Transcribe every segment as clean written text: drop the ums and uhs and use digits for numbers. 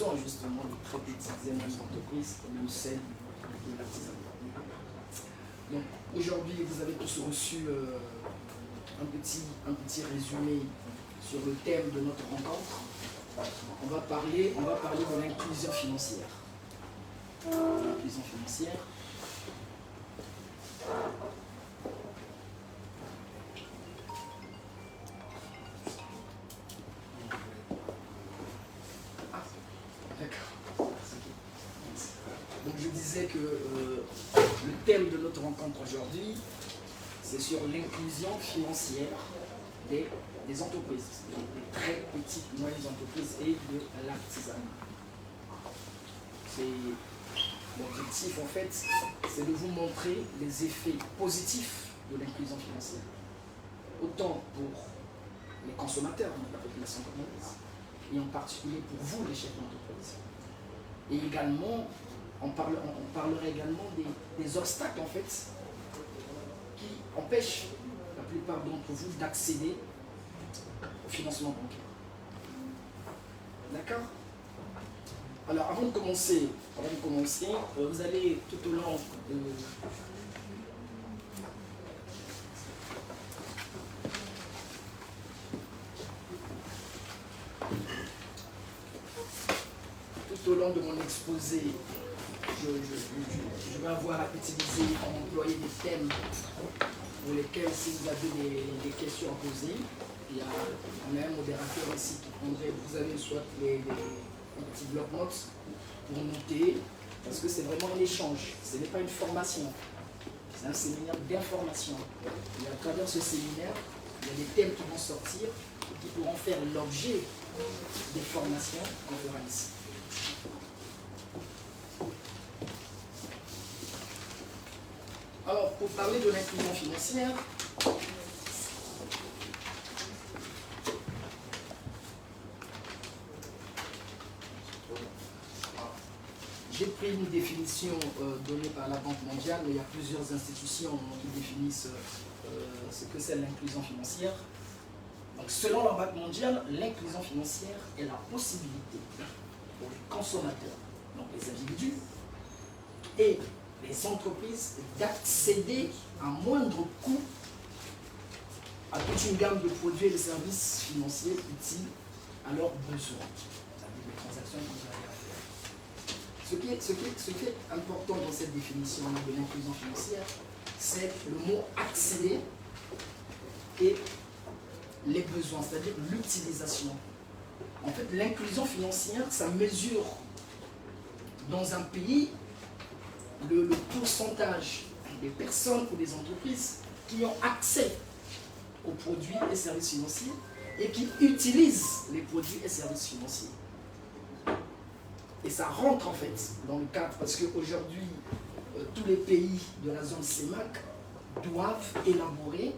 besoin justement de très petites et moyennes entreprises, comme celle de l'artisanat. Donc aujourd'hui, vous avez tous reçu un petit résumé sur le thème de notre rencontre. On va parler de l'inclusion financière. L'inclusion financière. Donc je disais que le thème de notre rencontre aujourd'hui, c'est sur l'inclusion financière des entreprises, des très petites, moyennes entreprises et de l'artisanat. L'objectif en fait, c'est de vous montrer les effets positifs de l'inclusion financière, autant pour les consommateurs, donc la population congolaise, et en particulier pour vous, les chefs d'entreprise. Et également, on parlerait également des obstacles en fait qui empêchent la plupart d'entre vous d'accéder au financement bancaire. D'accord? Alors avant de commencer, vous allez tout au long de mon exposé, je vais avoir à utiliser, à employer des thèmes pour lesquels, si vous avez des questions à poser, on a un modérateur ici qui prendrait, vous avez soit les petits blocs-notes pour noter, parce que c'est vraiment un échange, ce n'est pas une formation, c'est un séminaire d'information. Et à travers ce séminaire, il y a des thèmes qui vont sortir et qui pourront faire l'objet des formations qu'on fera ici. Alors, pour parler de l'inclusion financière, j'ai pris une définition donnée par la Banque mondiale, mais il y a plusieurs institutions qui définissent ce que c'est l'inclusion financière. Donc, selon la Banque mondiale, l'inclusion financière est la possibilité pour les consommateurs, donc les individus, et les entreprises d'accéder à moindre coût à toute une gamme de produits et de services financiers utiles à leurs besoins. C'est-à-dire les transactions que vous avez à faire. Ce qui est important dans cette définition de l'inclusion financière, c'est le mot accéder et les besoins, c'est-à-dire l'utilisation. En fait, l'inclusion financière, ça mesure dans un pays le pourcentage des personnes ou des entreprises qui ont accès aux produits et services financiers et qui utilisent les produits et services financiers. Et ça rentre en fait dans le cadre, parce qu'aujourd'hui, tous les pays de la zone CEMAC doivent élaborer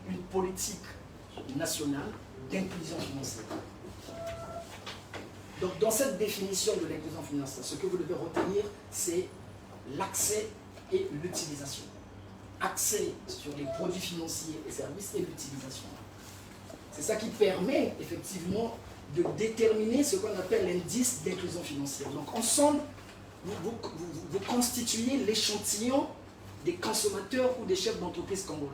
une politique nationale d'inclusion financière. Donc dans cette définition de l'inclusion financière, ce que vous devez retenir, c'est l'accès et l'utilisation. Accès sur les produits financiers et services et l'utilisation. C'est ça qui permet effectivement de déterminer ce qu'on appelle l'indice d'inclusion financière. Donc ensemble, vous constituez l'échantillon des consommateurs ou des chefs d'entreprise congolais.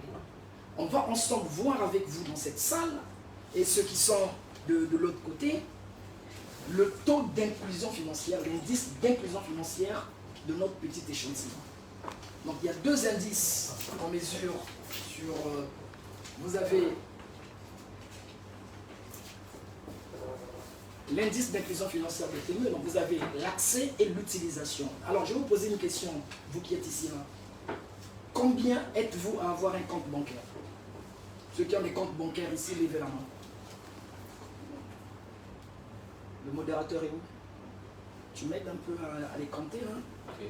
On va ensemble voir avec vous dans cette salle, et ceux qui sont de l'autre côté, le taux d'inclusion financière, l'indice d'inclusion financière de notre petit échantillon. Donc il y a deux indices qu'on mesure sur... vous avez l'indice d'inclusion financière de TME, donc vous avez l'accès et l'utilisation. Alors je vais vous poser une question, vous qui êtes ici là. Combien êtes-vous à avoir un compte bancaire? Ceux qui ont des comptes bancaires ici, levez la main. Le modérateur est où? Tu m'aides un peu à les compter, hein? Ok.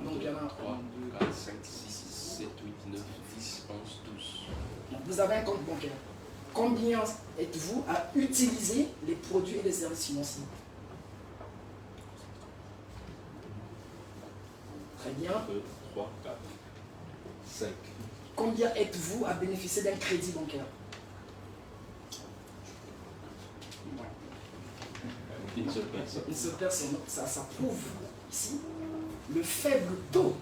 Donc il y en a 3, 2, 4, 5, 6, 7, 8, 9, 10, 11, 12. Donc vous avez un compte bancaire. Combien êtes-vous à utiliser les produits et les services financiers? Très bien. 2, 3, 4, 5. Combien êtes-vous à bénéficier d'un crédit bancaire? Une seule personne. Une seule personne. Donc, ça prouve ici le faible taux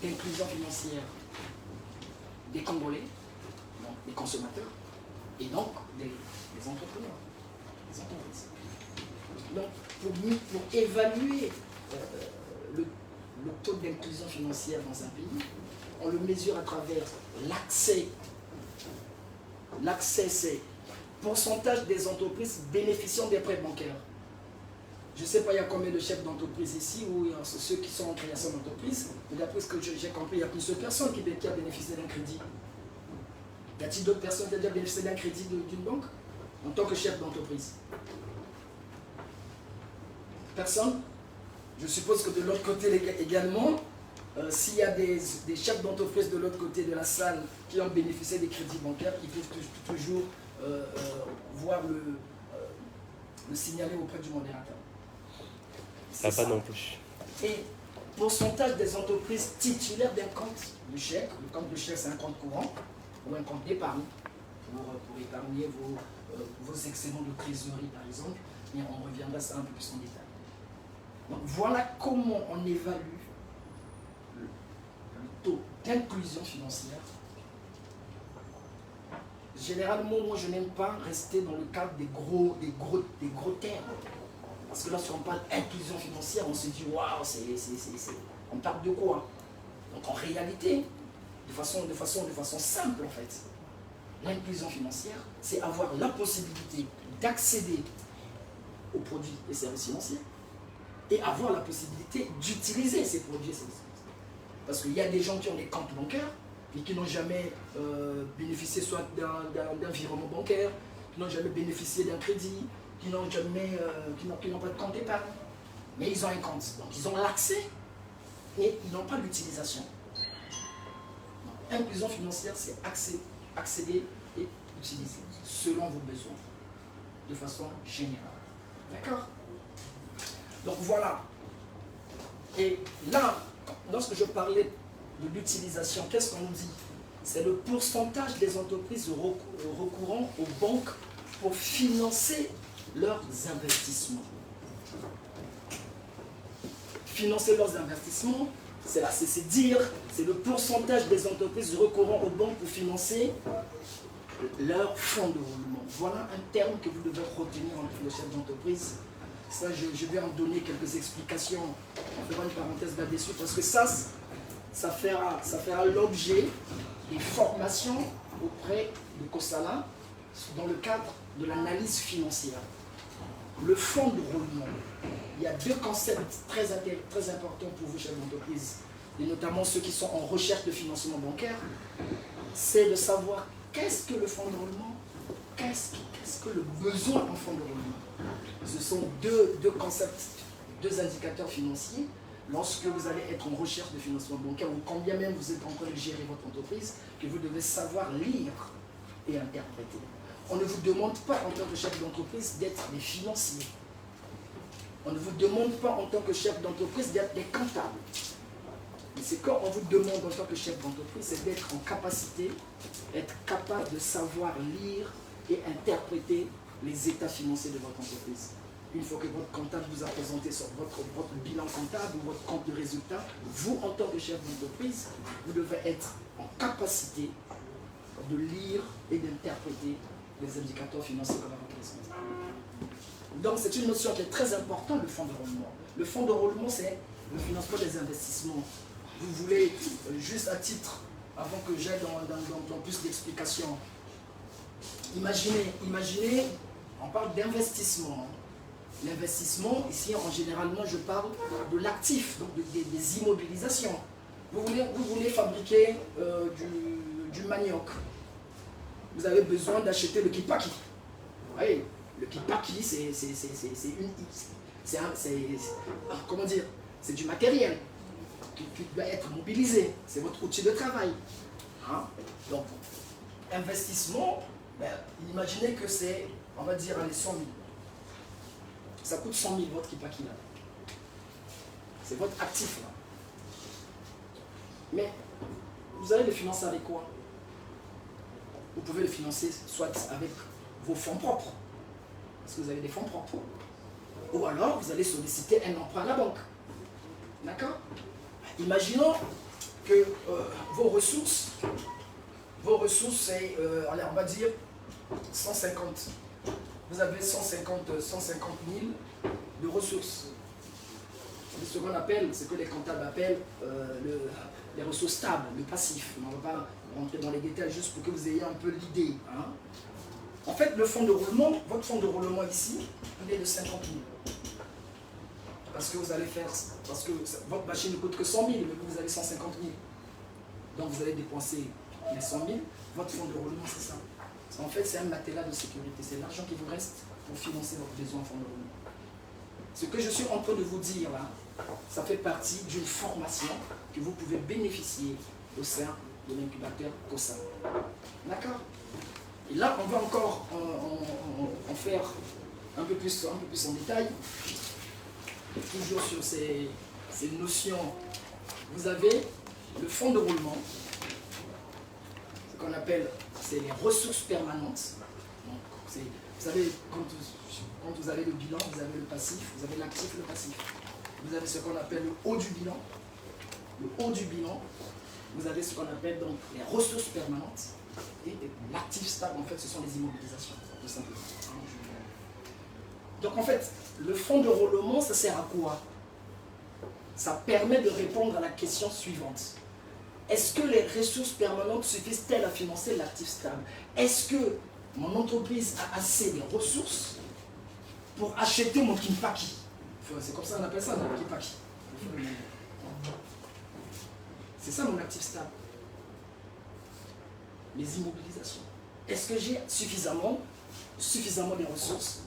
d'inclusion financière des Congolais, donc des consommateurs, et donc des entrepreneurs, des entreprises. Donc, pour évaluer le taux d'inclusion financière dans un pays, on le mesure à travers l'accès. L'accès, c'est pourcentage des entreprises bénéficiant des prêts bancaires. Je ne sais pas, il y a combien de chefs d'entreprise ici, ou ceux qui sont en création d'entreprise, mais d'après ce que j'ai compris, il y a plus de personnes qui a bénéficié d'un crédit. Y a-t-il d'autres personnes qui ont déjà bénéficié d'un crédit d'une banque en tant que chef d'entreprise? Personne? Je suppose que de l'autre côté également, s'il y a des chefs d'entreprise de l'autre côté de la salle qui ont bénéficié des crédits bancaires, ils peuvent toujours voir le signaler auprès du modérateur. Ah, pas non plus. Et pourcentage des entreprises titulaires d'un compte de chèque. Le compte de chèque, c'est un compte courant ou un compte d'épargne pour épargner vos excédents de trésorerie, par exemple. Et on reviendra ça un peu plus en détail. Donc voilà comment on évalue le taux d'inclusion financière. Généralement, moi, je n'aime pas rester dans le cadre des gros termes. Parce que lorsqu'on parle d'inclusion financière, on se dit waouh, on parle de quoi? Donc en réalité, de façon simple en fait, l'inclusion financière, c'est avoir la possibilité d'accéder aux produits et services financiers et avoir la possibilité d'utiliser ces produits et services financiers. Parce qu'il y a des gens qui ont des comptes bancaires et qui n'ont jamais bénéficié soit d'un virement bancaire, qui n'ont jamais bénéficié d'un crédit, qui n'ont pas de compte d'épargne, mais ils ont un compte. Donc ils ont l'accès et ils n'ont pas l'utilisation. Inclusion financière, c'est accéder et utiliser selon vos besoins, de façon générale. D'accord? Donc voilà. Et là, lorsque je parlais de l'utilisation, qu'est-ce qu'on nous dit? C'est le pourcentage des entreprises recourant aux banques pour financer leurs investissements. Financer leurs investissements, c'est dire, c'est le pourcentage des entreprises recourant aux banques pour financer leurs fonds de roulement. Voilà un terme que vous devez retenir en tant que chef d'entreprise. Ça, je vais en donner quelques explications. On fera une parenthèse là-dessus parce que ça fera l'objet des formations auprès de COSALA dans le cadre de l'analyse financière. Le fonds de roulement, il y a deux concepts très importants pour vous, chefs d'entreprise, et notamment ceux qui sont en recherche de financement bancaire. C'est de savoir qu'est-ce que le fonds de roulement, qu'est-ce que le besoin en fonds de roulement. Ce sont deux concepts, deux indicateurs financiers. Lorsque vous allez être en recherche de financement bancaire, ou quand bien même vous êtes en train de gérer votre entreprise, que vous devez savoir lire et interpréter. On ne vous demande pas en tant que chef d'entreprise d'être des financiers. On ne vous demande pas en tant que chef d'entreprise d'être des comptables. Mais c'est quand on vous demande en tant que chef d'entreprise, c'est d'être en capacité, être capable de savoir lire et interpréter les états financiers de votre entreprise. Une fois que votre comptable vous a présenté sur votre bilan comptable ou votre compte de résultat, vous, en tant que chef d'entreprise, vous devez être en capacité de lire et d'interpréter les indicateurs financiers qu'on va vous présenter. Donc c'est une notion qui est très importante, le fonds de roulement. Le fonds de roulement, c'est le financement des investissements. Vous voulez, juste à titre, avant que j'aille dans plus d'explications, imaginez, on parle d'investissement. L'investissement, ici, généralement, je parle de l'actif, donc des immobilisations. Vous voulez fabriquer du manioc. Vous avez besoin d'acheter le kipaki. Oui, le kipaki, comment dire, c'est du matériel qui doit être mobilisé. C'est votre outil de travail. Hein? Donc, investissement, imaginez que c'est, on va dire, les 100 000. Ça coûte 100 000 votre kipaki là. C'est votre actif là. Mais vous allez le financer avec quoi? Vous pouvez le financer soit avec vos fonds propres, parce que vous avez des fonds propres. Ou alors, vous allez solliciter un emprunt à la banque. D'accord? Imaginons que vos ressources, c'est, allez, on va dire 150. Vous avez 150 000 de ressources. C'est ce qu'on appelle, ce que les comptables appellent les ressources stables, le passif. On ne va pas rentrer dans les détails juste pour que vous ayez un peu l'idée. Hein. En fait, le fonds de roulement, votre fonds de roulement ici, il est de 50 000. Parce que vous allez faire, parce que votre machine ne coûte que 100 000, mais vous avez 150 000. Donc vous allez dépenser les 100 000. Votre fonds de roulement, c'est ça. En fait, c'est un matelas de sécurité. C'est l'argent qui vous reste pour financer votre besoin en fonds de roulement. Ce que je suis en train de vous dire là, ça fait partie d'une formation que vous pouvez bénéficier au sein de l'incubateur COSA. D'accord? Et là, on va encore en faire un peu plus en détail. Toujours sur ces notions. Vous avez le fonds de roulement, ce qu'on appelle, c'est les ressources permanentes. Donc, vous savez, quand vous avez le bilan, vous avez le passif, vous avez l'actif et le passif. Vous avez ce qu'on appelle le haut du bilan. Le haut du bilan, vous avez ce qu'on appelle donc les ressources permanentes. Et l'actif stable, en fait, ce sont les immobilisations, tout simplement. Donc, en fait, le fonds de roulement, ça sert à quoi? Ça permet de répondre à la question suivante. Est-ce que les ressources permanentes suffisent-elles à financer l'actif stable? Est-ce que mon entreprise a assez de ressources pour acheter mon Kimpaki? C'est comme ça qu'on appelle ça, mon Kimpaki. C'est ça mon actif stable. Les immobilisations. Est-ce que j'ai suffisamment de ressources?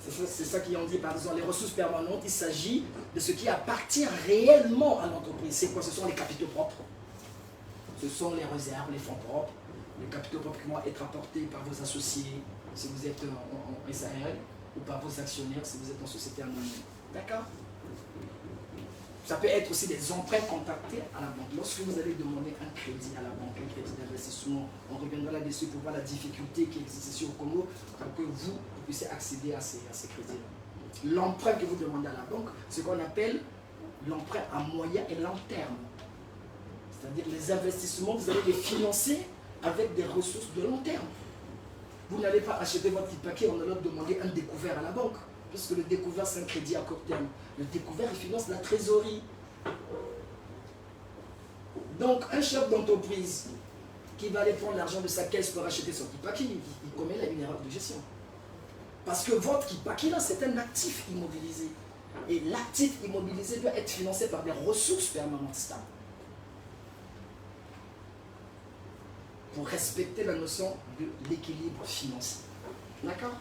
C'est ça qui en dit, par exemple, les ressources permanentes, il s'agit de ce qui appartient réellement à l'entreprise. C'est quoi? Ce sont les capitaux propres. Ce sont les réserves, les fonds propres, les capitaux propres qui vont être apportés par vos associés, si vous êtes en SARL, ou par vos actionnaires, si vous êtes en société anonyme. D'accord? Ça peut être aussi des emprunts contactés à la banque. Lorsque vous allez demander un crédit à la banque, un crédit d'investissement, on reviendra là-dessus pour voir la difficulté qui existe ici au Congo pour que vous puissiez accéder à ces crédits-là. L'emprunt que vous demandez à la banque, c'est ce qu'on appelle l'emprunt à moyen et long terme. C'est-à-dire les investissements, vous allez les financer avec des ressources de long terme. Vous n'allez pas acheter votre petit paquet en allant demander un découvert à la banque. Puisque le découvert, c'est un crédit à court terme. Le découvert, il finance la trésorerie. Donc, un chef d'entreprise qui va aller prendre l'argent de sa caisse pour acheter son Kipaki, il commet là une erreur de gestion. Parce que votre Kipaki, là, c'est un actif immobilisé. Et l'actif immobilisé doit être financé par des ressources permanentes stables. Pour respecter la notion de l'équilibre financier. D'accord?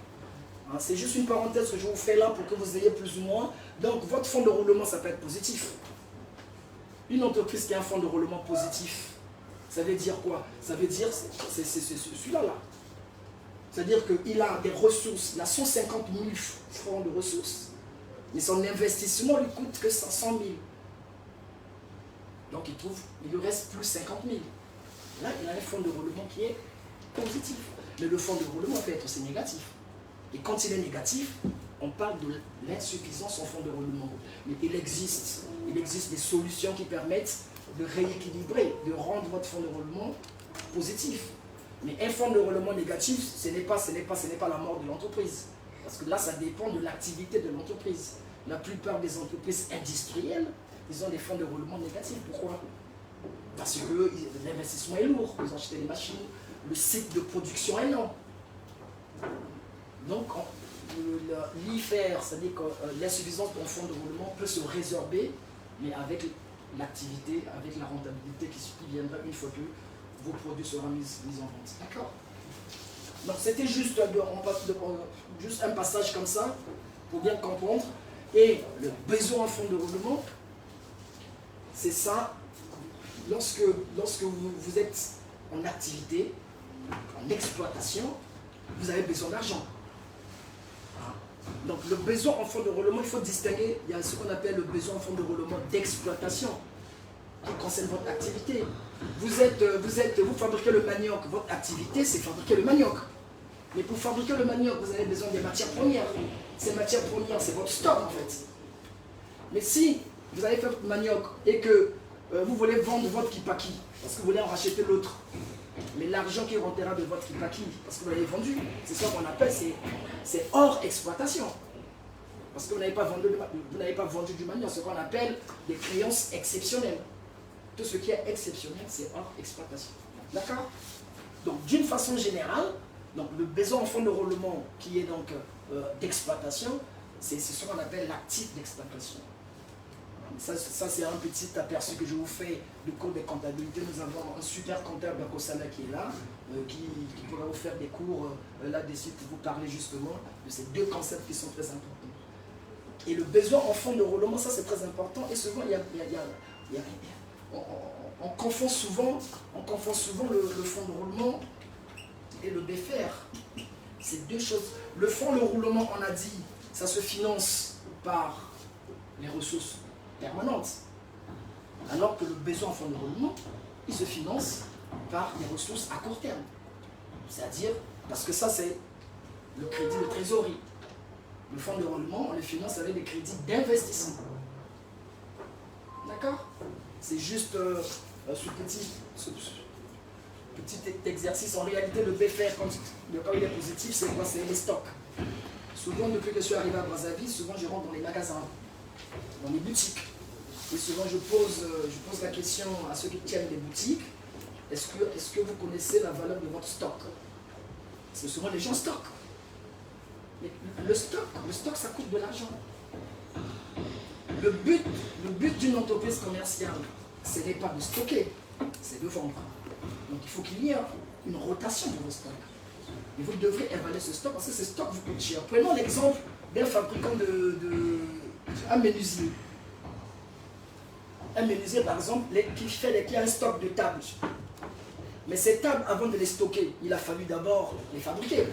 C'est juste une parenthèse que je vous fais là pour que vous ayez plus ou moins. Donc, votre fonds de roulement, ça peut être positif. Une entreprise qui a un fonds de roulement positif, ça veut dire quoi? Ça veut dire, c'est celui-là. C'est-à-dire qu'il a des ressources, il a 150 000 francs de ressources, mais son investissement lui coûte que 500 000. Donc, il lui reste plus 50 000. Là, il a un fonds de roulement qui est positif. Mais le fonds de roulement peut être aussi négatif. Et quand il est négatif, on parle de l'insuffisance en fonds de roulement. Mais il existe des solutions qui permettent de rééquilibrer, de rendre votre fonds de roulement positif. Mais un fonds de roulement négatif, ce n'est pas la mort de l'entreprise. Parce que là, ça dépend de l'activité de l'entreprise. La plupart des entreprises industrielles, ils ont des fonds de roulement négatifs. Pourquoi? Parce que l'investissement est lourd. Ils ont acheté des machines, le cycle de production est long. Donc, l'IFER, c'est-à-dire que l'insuffisance d'un fonds de roulement peut se résorber, mais avec l'activité, avec la rentabilité qui viendra une fois que vos produits seront mis en vente. D'accord? Donc, c'était juste un passage comme ça, pour bien comprendre. Et le besoin en fonds de roulement, c'est ça, lorsque vous êtes en activité, en exploitation, vous avez besoin d'argent. Donc le besoin en fonds de roulement, il faut distinguer, il y a ce qu'on appelle le besoin en fonds de roulement d'exploitation qui concerne votre activité. Vous fabriquez le manioc, votre activité c'est fabriquer le manioc. Mais pour fabriquer le manioc, vous avez besoin des matières premières. ces matières premières, c'est votre stock en fait. Mais si vous avez fait manioc et que vous voulez vendre votre kipaki, parce que vous voulez en racheter l'autre, mais l'argent qui rentrera de votre kipaki, parce que vous l'avez vendu, c'est ça qu'on appelle, c'est hors exploitation. Parce que vous n'avez pas vendu du manioc, ce qu'on appelle des créances exceptionnelles. Tout ce qui est exceptionnel, c'est hors exploitation. D'accord? Donc, d'une façon générale, donc, le besoin en fonds de roulement qui est donc d'exploitation, c'est ce qu'on appelle l'actif d'exploitation. Ça c'est un petit aperçu que je vous fais du cours de comptabilité. Nous avons un super comptable à Kosala qui est là, qui pourra vous faire des cours là-dessus pour vous parler justement de ces deux concepts qui sont très importants. Et le besoin en fonds de roulement, ça c'est très important. Et souvent, on confond souvent le fonds de roulement et le BFR. C'est deux choses. Le fonds de roulement, on a dit, ça se finance par les ressources permanentes. Alors que le besoin en fonds de roulement, il se finance par les ressources à court terme. C'est-à-dire, parce que ça c'est le crédit de trésorerie. Le fonds de roulement, on le finance avec des crédits d'investissement. D'accord? C'est juste ce petit exercice. En réalité, le BFR, quand il est positif, c'est quoi? C'est les stocks. Souvent, depuis que je suis arrivé à Brazzaville, souvent je rentre dans les magasins, dans les boutiques. Et souvent, je pose la question à ceux qui tiennent les boutiques, est-ce que vous connaissez la valeur de votre stock? Parce que souvent, les gens stockent. Mais le stock, ça coûte de l'argent. Le but d'une entreprise commerciale, ce n'est pas de stocker, c'est de vendre. Donc, il faut qu'il y ait une rotation de vos stocks. Et vous devrez évaluer ce stock parce que ce stock vous coûte cher. Prenons l'exemple d'un fabricant un menuisier. Un menuisier, par exemple, qui a un stock de tables. Mais ces tables, avant de les stocker, il a fallu d'abord les fabriquer.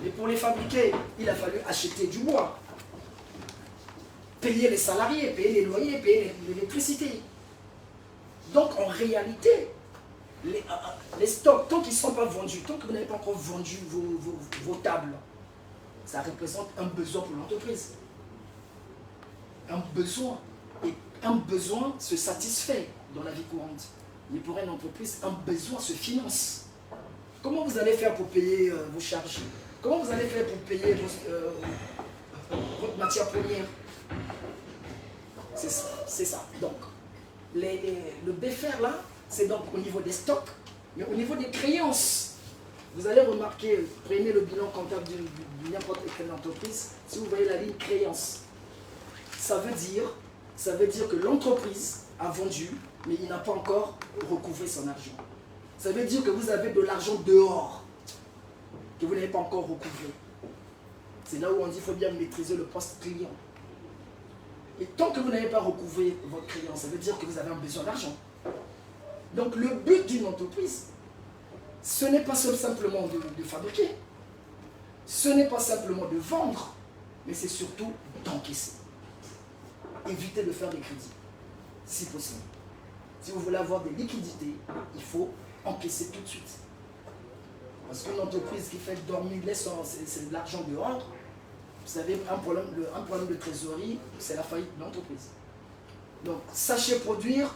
Et pour les fabriquer, il a fallu acheter du bois, payer les salariés, payer les loyers, payer l'électricité. Donc en réalité, les stocks, tant qu'ils ne sont pas vendus, tant que vous n'avez pas encore vendu vos tables, ça représente un besoin pour l'entreprise. Un besoin. Et un besoin se satisfait dans la vie courante. Mais pour une entreprise, un besoin se finance. Comment vous allez faire pour payer vos charges? Comment vous allez faire pour payer votre matière première? C'est ça. Donc, le BFR là, c'est donc au niveau des stocks, mais au niveau des créances. Vous allez remarquer, prenez le bilan comptable de n'importe quelle entreprise, si vous voyez la ligne créance, ça veut dire que l'entreprise a vendu, mais il n'a pas encore recouvré son argent. Ça veut dire que vous avez de l'argent dehors, que vous n'avez pas encore recouvré. C'est là où on dit qu'il faut bien maîtriser le poste client. Et tant que vous n'avez pas recouvré votre client, ça veut dire que vous avez un besoin d'argent. Donc le but d'une entreprise, ce n'est pas simplement de fabriquer, ce n'est pas simplement de vendre, mais c'est surtout d'encaisser. Évitez de faire des crédits, si possible. Si vous voulez avoir des liquidités, il faut encaisser tout de suite. Parce qu'une entreprise qui fait dormir c'est de l'argent dehors, vous savez, un problème de trésorerie, c'est la faillite de l'entreprise. Donc, sachez produire,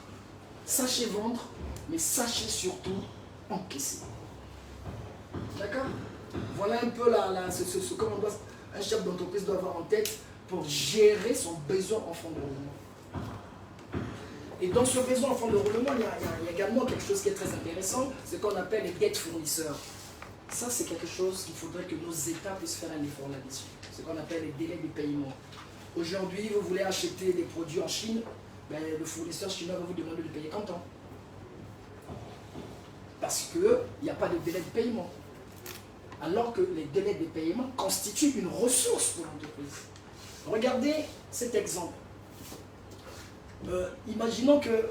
sachez vendre, mais sachez surtout encaisser. D'accord? Voilà un peu ce qu'un chef d'entreprise doit avoir en tête pour gérer son besoin en fonds de roulement. Et dans ce besoin en fonds de roulement, il y a également quelque chose qui est très intéressant, ce qu'on appelle les dettes fournisseurs. Ça, c'est quelque chose qu'il faudrait que nos États puissent faire un effort là-dessus. Ce qu'on appelle les délais de paiement. Aujourd'hui, vous voulez acheter des produits en Chine, ben, le fournisseur chinois va vous demander de payer quand? Parce qu'il n'y a pas de délai de paiement. Alors que les délais de paiement constituent une ressource pour l'entreprise. Regardez cet exemple. Imaginons que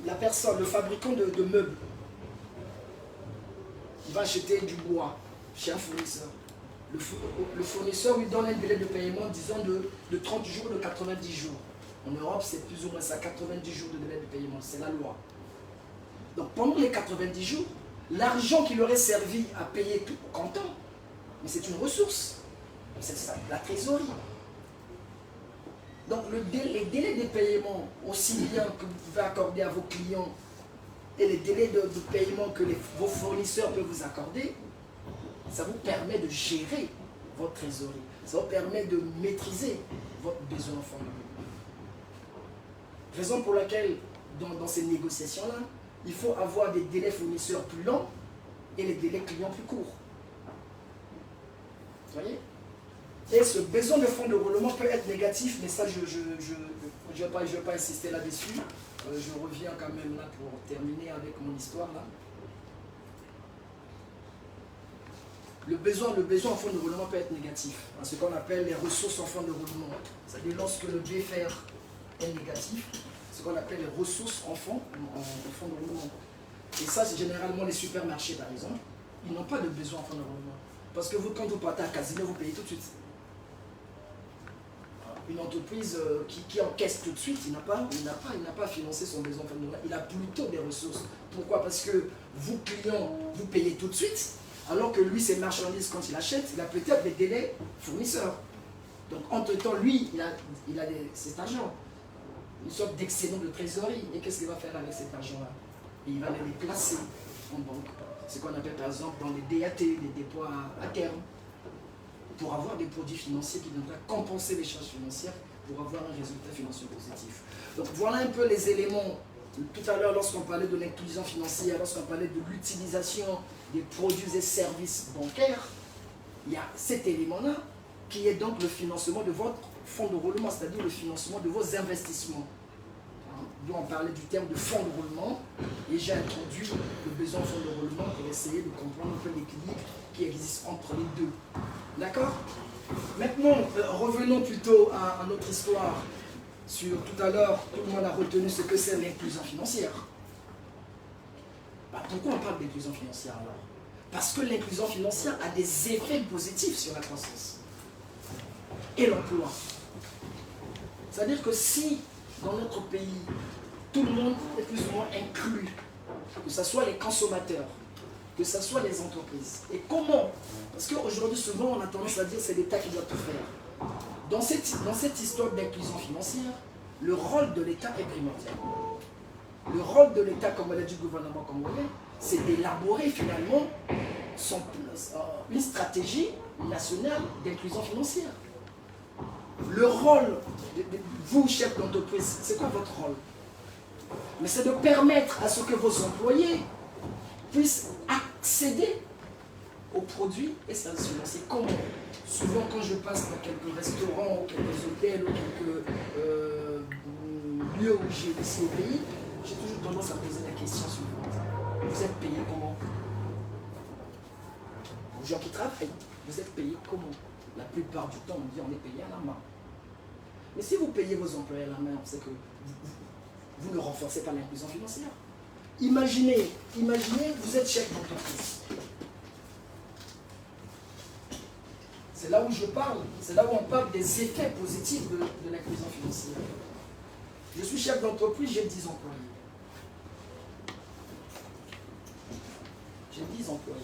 la personne, le fabricant de meubles, il va acheter du bois chez un fournisseur. Le fournisseur lui donne un délai de paiement, disons, de 30 jours, de 90 jours. En Europe, c'est plus ou moins ça, 90 jours de délai de paiement, c'est la loi. Donc pendant les 90 jours, l'argent qui leur est servi à payer tout au comptant, mais c'est une ressource. C'est ça, la trésorerie. Donc les délais de paiement, aussi bien que vous pouvez accorder à vos clients et les délais de paiement que vos fournisseurs peuvent vous accorder, ça vous permet de gérer votre trésorerie. Ça vous permet de maîtriser votre besoin en fonds de roulement. Raison pour laquelle, dans ces négociations-là, il faut avoir des délais fournisseurs plus longs et les délais clients plus courts. Vous voyez? Et ce besoin de fonds de roulement peut être négatif, mais ça, je ne vais pas insister là-dessus. Je reviens quand même là pour terminer avec mon histoire là. Le besoin en fonds de roulement peut être négatif, hein, ce qu'on appelle les ressources en fonds de roulement. C'est-à-dire lorsque le BFR est négatif, ce qu'on appelle les ressources en fonds de roulement. Et ça, c'est généralement les supermarchés par exemple. Ils n'ont pas de besoin en fonds de roulement. Parce que vous, quand vous partez à Casino, vous payez tout de suite. Une entreprise qui encaisse tout de suite, il n'a pas à financer son besoin en fonds de roulement. Il a plutôt des ressources. Pourquoi? Parce que vous, clients, vous payez tout de suite. Alors que lui, ses marchandises, quand il achète, il a peut-être des délais fournisseurs. Donc, entre-temps, lui, il a cet argent. Une sorte d'excédent de trésorerie. Et qu'est-ce qu'il va faire avec cet argent-là? Il va les placer en banque. Ce qu'on appelle, par exemple, dans les DAT, les dépôts à terme, pour avoir des produits financiers qui devraient compenser les charges financières pour avoir un résultat financier positif. Donc, voilà un peu les éléments. Tout à l'heure, lorsqu'on parlait de l'inclusion financière, lorsqu'on parlait de l'utilisation des produits et services bancaires, il y a cet élément-là qui est donc le financement de votre fonds de roulement, c'est-à-dire le financement de vos investissements. D'où on parlait du terme de fonds de roulement, et j'ai introduit le besoin en fonds de roulement pour essayer de comprendre un peu l'équilibre qui existe entre les deux. D'accord? Maintenant, revenons plutôt à notre histoire. Tout à l'heure, tout le monde a retenu ce que c'est l'inclusion financière. Pourquoi on parle d'inclusion financière alors? Parce que l'inclusion financière a des effets positifs sur la croissance et l'emploi. C'est-à-dire que si dans notre pays, tout le monde est plus ou moins inclus, que ce soit les consommateurs, que ce soit les entreprises. Et comment? Parce qu'aujourd'hui, souvent, on a tendance à dire que c'est l'État qui doit tout faire. Dans cette histoire d'inclusion financière, le rôle de l'État est primordial. Le rôle de l'État, comme l'a dit le gouvernement congolais, c'est d'élaborer finalement une stratégie nationale d'inclusion financière. Le rôle de vous, chef d'entreprise, c'est quoi votre rôle? Mais c'est de permettre à ce que vos employés puissent accéder aux produits et services financiers. Comment? Souvent, quand je passe dans quelques restaurants, quelques hôtels, ou quelques lieux où j'ai ici au pays, j'ai toujours tendance à poser la question suivante. Vous êtes payé comment? Aux gens qui travaillent, vous êtes payé comment? La plupart du temps, on dit on est payé à la main. Mais si vous payez vos employés à la main, c'est que vous ne renforcez pas l'inclusion financière. Imaginez, vous êtes chef d'entreprise. C'est là où je parle, c'est là où on parle des effets positifs de l'inclusion financière. Je suis chef d'entreprise, j'ai 10 employés. J'ai 10 employés.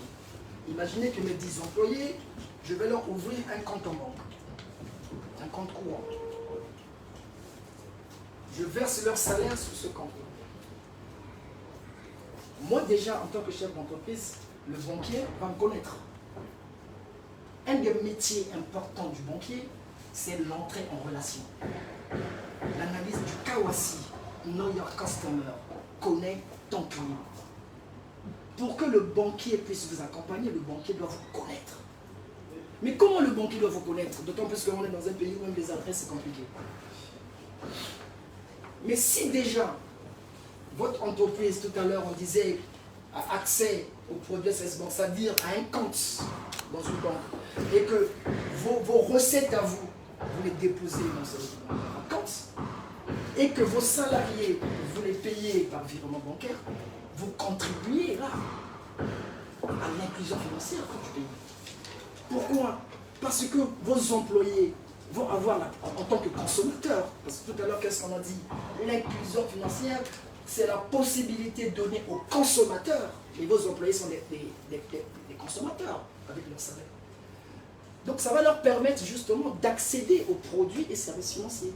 Imaginez que mes 10 employés, je vais leur ouvrir un compte en banque, un compte courant. Je verse leur salaire sur ce compte. Moi déjà, en tant que chef d'entreprise, le banquier va me connaître. Un des métiers importants du banquier, c'est l'entrée en relation. L'analyse du KYC, Know Your Customer, connaît ton client. Pour que le banquier puisse vous accompagner, le banquier doit vous connaître. Mais comment le banquier doit vous connaître? D'autant plus qu'on est dans un pays où même les adresses, c'est compliqué. Mais si déjà, votre entreprise, tout à l'heure, on disait, a accès aux produits SSBank, c'est-à-dire à un compte dans une banque, et que vos recettes à vous, vous les déposez dans ce compte, et que vos salariés, vous les payez par virement bancaire, vous contribuez là à l'inclusion financière du pays. Pourquoi? Parce que vos employés vont avoir, en tant que consommateurs, parce que tout à l'heure, qu'est-ce qu'on a dit? L'inclusion financière, c'est la possibilité donnée aux consommateurs, et vos employés sont des consommateurs avec leur salaire. Donc ça va leur permettre justement d'accéder aux produits et services financiers.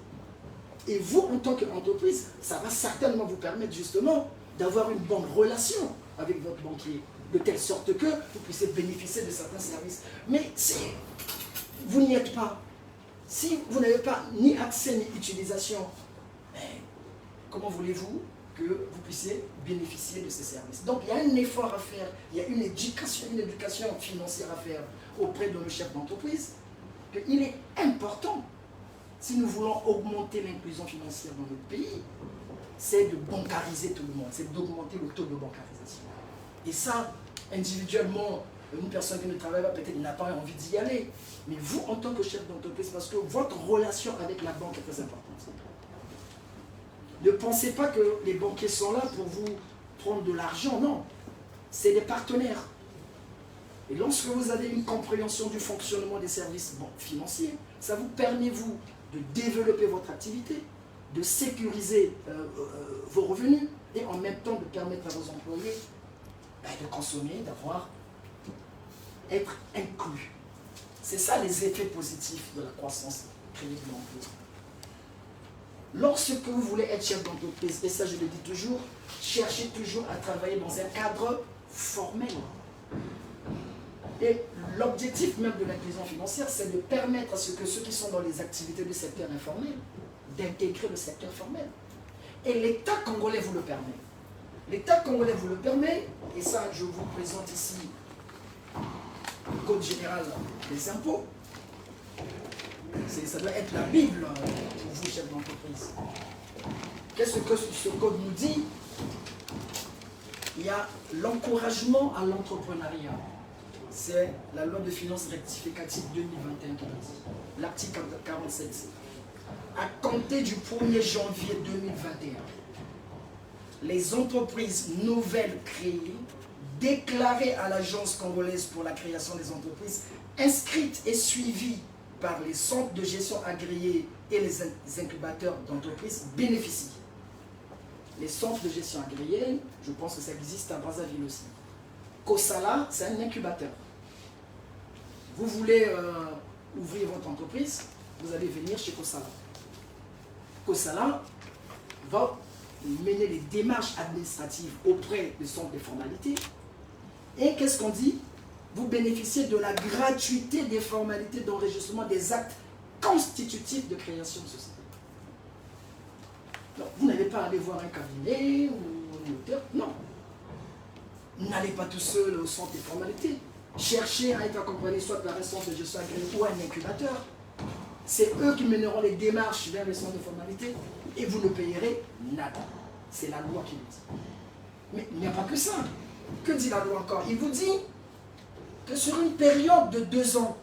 Et vous, en tant qu'entreprise, ça va certainement vous permettre justement d'avoir une bonne relation avec votre banquier, de telle sorte que vous puissiez bénéficier de certains services. Mais si vous n'y êtes pas, si vous n'avez pas ni accès ni utilisation, comment voulez-vous que vous puissiez bénéficier de ces services? Donc il y a un effort à faire, il y a une éducation financière à faire auprès de nos chefs d'entreprise, qu'il est important, si nous voulons augmenter l'inclusion financière dans notre pays, c'est de bancariser tout le monde, c'est d'augmenter le taux de bancarisation. Et ça, individuellement, une personne qui ne travaille pas peut-être n'a pas envie d'y aller, mais vous, en tant que chef d'entreprise, parce que votre relation avec la banque est très importante. Ne pensez pas que les banquiers sont là pour vous prendre de l'argent, non. C'est des partenaires. Et lorsque vous avez une compréhension du fonctionnement des services financiers, ça vous permet, vous, de développer votre activité, de sécuriser vos revenus et en même temps de permettre à vos employés de consommer, être inclus. C'est ça les effets positifs de la croissance créée de l'emploi. Lorsque vous voulez être chef d'entreprise, et ça je le dis toujours, cherchez toujours à travailler dans un cadre formel. Et l'objectif même de l'inclusion financière, c'est de permettre à ce que ceux qui sont dans les activités du secteur informel, d'intégrer le secteur formel. Et l'État congolais vous le permet. L'État congolais vous le permet, et ça je vous présente ici le Code général des impôts. Ça doit être la Bible pour vous, chefs d'entreprise. Qu'est-ce que ce code nous dit? Il y a l'encouragement à l'entrepreneuriat. C'est la loi de finances rectificative 2021 qui le dit. L'article 47. À compter du 1er janvier 2021, les entreprises nouvelles créées, déclarées à l'Agence congolaise pour la création des entreprises, inscrites et suivies par les centres de gestion agréés et les incubateurs d'entreprises bénéficient. Les centres de gestion agréés, je pense que ça existe à Brazzaville aussi. Kosala, c'est un incubateur. Vous voulez ouvrir votre entreprise, vous allez venir chez Kosala. Kosala va mener les démarches administratives auprès des centres de formalités. Et qu'est-ce qu'on dit? Vous bénéficiez de la gratuité des formalités d'enregistrement des actes constitutifs de création de société. Donc, vous n'allez pas aller voir un cabinet ou un notaire, non. N'allez pas tout seul au centre des formalités. Cherchez à être accompagné soit par un centre de gestion agréé ou un incubateur. C'est eux qui mèneront les démarches vers les centres de formalités et vous ne payerez nada. C'est la loi qui le dit. Mais il n'y a pas que ça. Que dit la loi encore? Il vous dit que sur une période de 2 ans,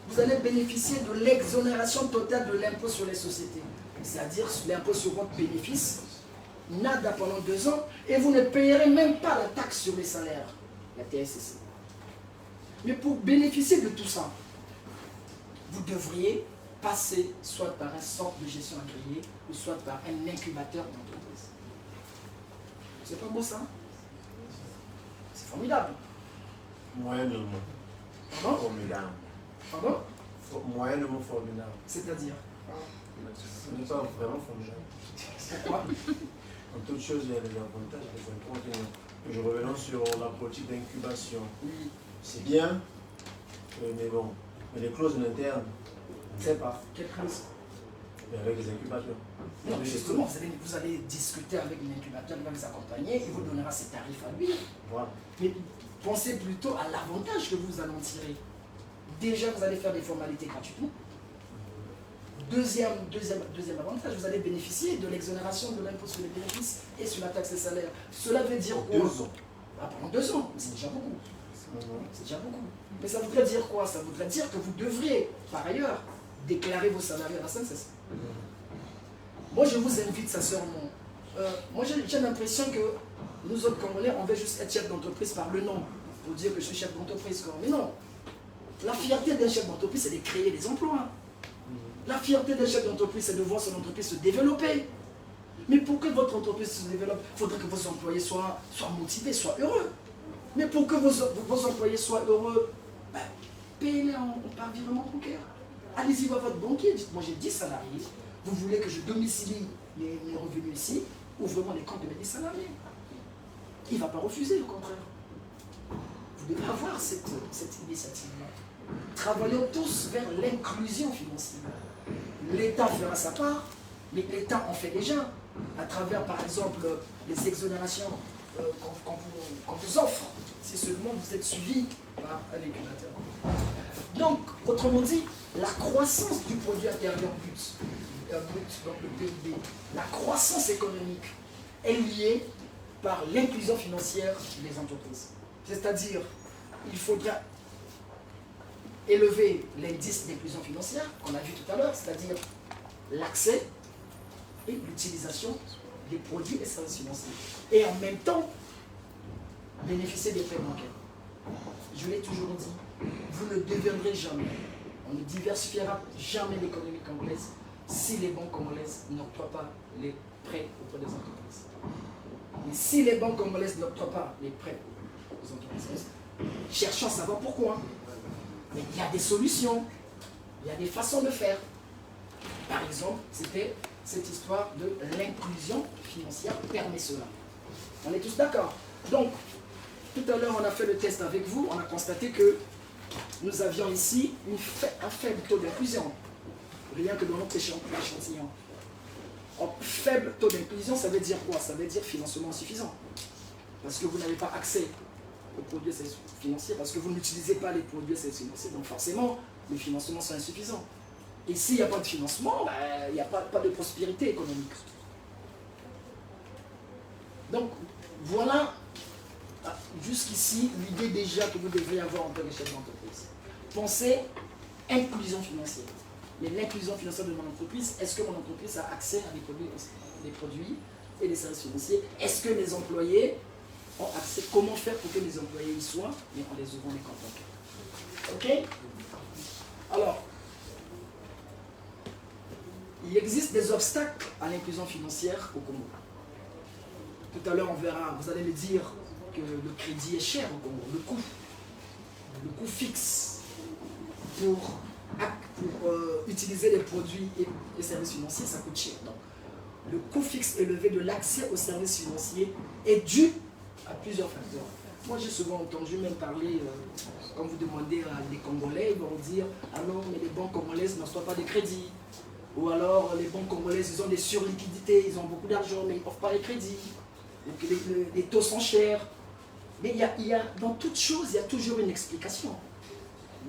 vous allez bénéficier de l'exonération totale de l'impôt sur les sociétés. C'est-à-dire l'impôt sur votre bénéfice, nada pendant 2 ans, et vous ne payerez même pas la taxe sur les salaires, la TSCC. Mais pour bénéficier de tout ça, vous devriez passer soit par un centre de gestion agréé, ou soit par un incubateur d'entreprise. C'est pas beau ça? C'est formidable. Moyennement. Pardon? Formidable. Pardon? Moyennement formidable. C'est-à-dire? Ce n'est pas vraiment formidable. Pourquoi? En toute chose, il y a des avantages et des inconvénients. Je revenons sur la politique d'incubation. Oui. C'est bien, mais bon, mais les clauses internes. C'est pas. Quelle clause? Avec les incubateurs. Non, justement, vous allez discuter avec l'incubateur, il va vous accompagner, il vous donnera ses tarifs à lui. Voilà. Mais pensez plutôt à l'avantage que vous allez en tirer. Déjà, vous allez faire des formalités gratuitement. Deuxième avantage, vous allez bénéficier de l'exonération de l'impôt sur les bénéfices et sur la taxe des salaires. Cela veut dire quoi? 2 ans. Ah, pendant 2 ans, c'est déjà beaucoup. C'est déjà beaucoup. Mais ça voudrait dire quoi? Ça voudrait dire que vous devriez, par ailleurs, déclarer vos salariés à la SNCC. Moi, je vous invite, sincèrement. Moi, j'ai l'impression que nous autres Congolais, on veut juste être chef d'entreprise par le nom, pour dire que je suis chef d'entreprise. Mais non. La fierté d'un chef d'entreprise, c'est de créer des emplois. La fierté d'un chef d'entreprise, c'est de voir son entreprise se développer. Mais pour que votre entreprise se développe, il faudrait que vos employés soient motivés, soient heureux. Mais pour que vos employés soient heureux, payez-les par virement bancaire. Allez-y voir votre banquier, dites-moi j'ai 10 salariés, vous voulez que je domicilie mes revenus ici, ouvrez-moi les comptes de mes 10 salariés. Il ne va pas refuser, au contraire. Vous devez avoir cette initiative-là. Travaillons tous vers l'inclusion financière. L'État fera sa part, mais l'État en fait déjà, à travers par exemple les exonérations qu'on vous offre, si seulement vous êtes suivi par un régulateur. Donc, autrement dit, la croissance du produit intérieur brut, donc le PIB, la croissance économique est liée par l'inclusion financière des entreprises. C'est-à-dire, il faudra élever l'indice d'inclusion financière qu'on a vu tout à l'heure, c'est-à-dire l'accès et l'utilisation des produits et services financiers. Et en même temps, bénéficier des prêts bancaires. Je l'ai toujours dit, vous ne deviendrez jamais, on ne diversifiera jamais l'économie congolaise si les banques congolaises n'octroient pas les prêts auprès des entreprises. Mais si les banques congolaises n'octroient pas les prêts aux entreprises, cherchons à savoir pourquoi. Mais il y a des solutions, il y a des façons de faire. Par exemple, c'était cette histoire de l'inclusion financière permet cela. On est tous d'accord. Donc, tout à l'heure, on a fait le test avec vous, on a constaté que nous avions ici un faible taux d'inclusion, rien que dans notre échantillon. Faible taux d'inclusion, ça veut dire quoi? Ça veut dire financement insuffisant. Parce que vous n'avez pas accès aux produits financiers, parce que vous n'utilisez pas les produits financiers, donc forcément, les financements sont insuffisants. Et s'il n'y a pas de financement, il n'y a pas de prospérité économique. Donc, voilà, jusqu'ici, l'idée déjà que vous devriez avoir en tant que chef d'entreprise. Pensez inclusion financière. Mais l'inclusion financière de mon entreprise, est-ce que mon entreprise a accès à des produits et des services financiers? Est-ce que les employés ont accès? Comment faire pour que les employés y soient, mais en les ouvrant les comptes bancaires? Ok? Alors, il existe des obstacles à l'inclusion financière au Congo. Tout à l'heure, on verra, vous allez me dire que le crédit est cher au Congo, le coût fixe pour utiliser les produits et services financiers, ça coûte cher. Donc, le coût fixe élevé de l'accès aux services financiers est dû à plusieurs facteurs. Moi, j'ai souvent entendu même parler, quand vous demandez à des Congolais, ils vont vous dire « Ah non, mais les banques congolaises n'offrent pas de crédit. » Ou alors, les banques congolaises, ils ont des surliquidités, ils ont beaucoup d'argent, mais ils n'offrent pas les crédits. Donc, les taux sont chers. Mais dans toute chose, il y a toujours une explication.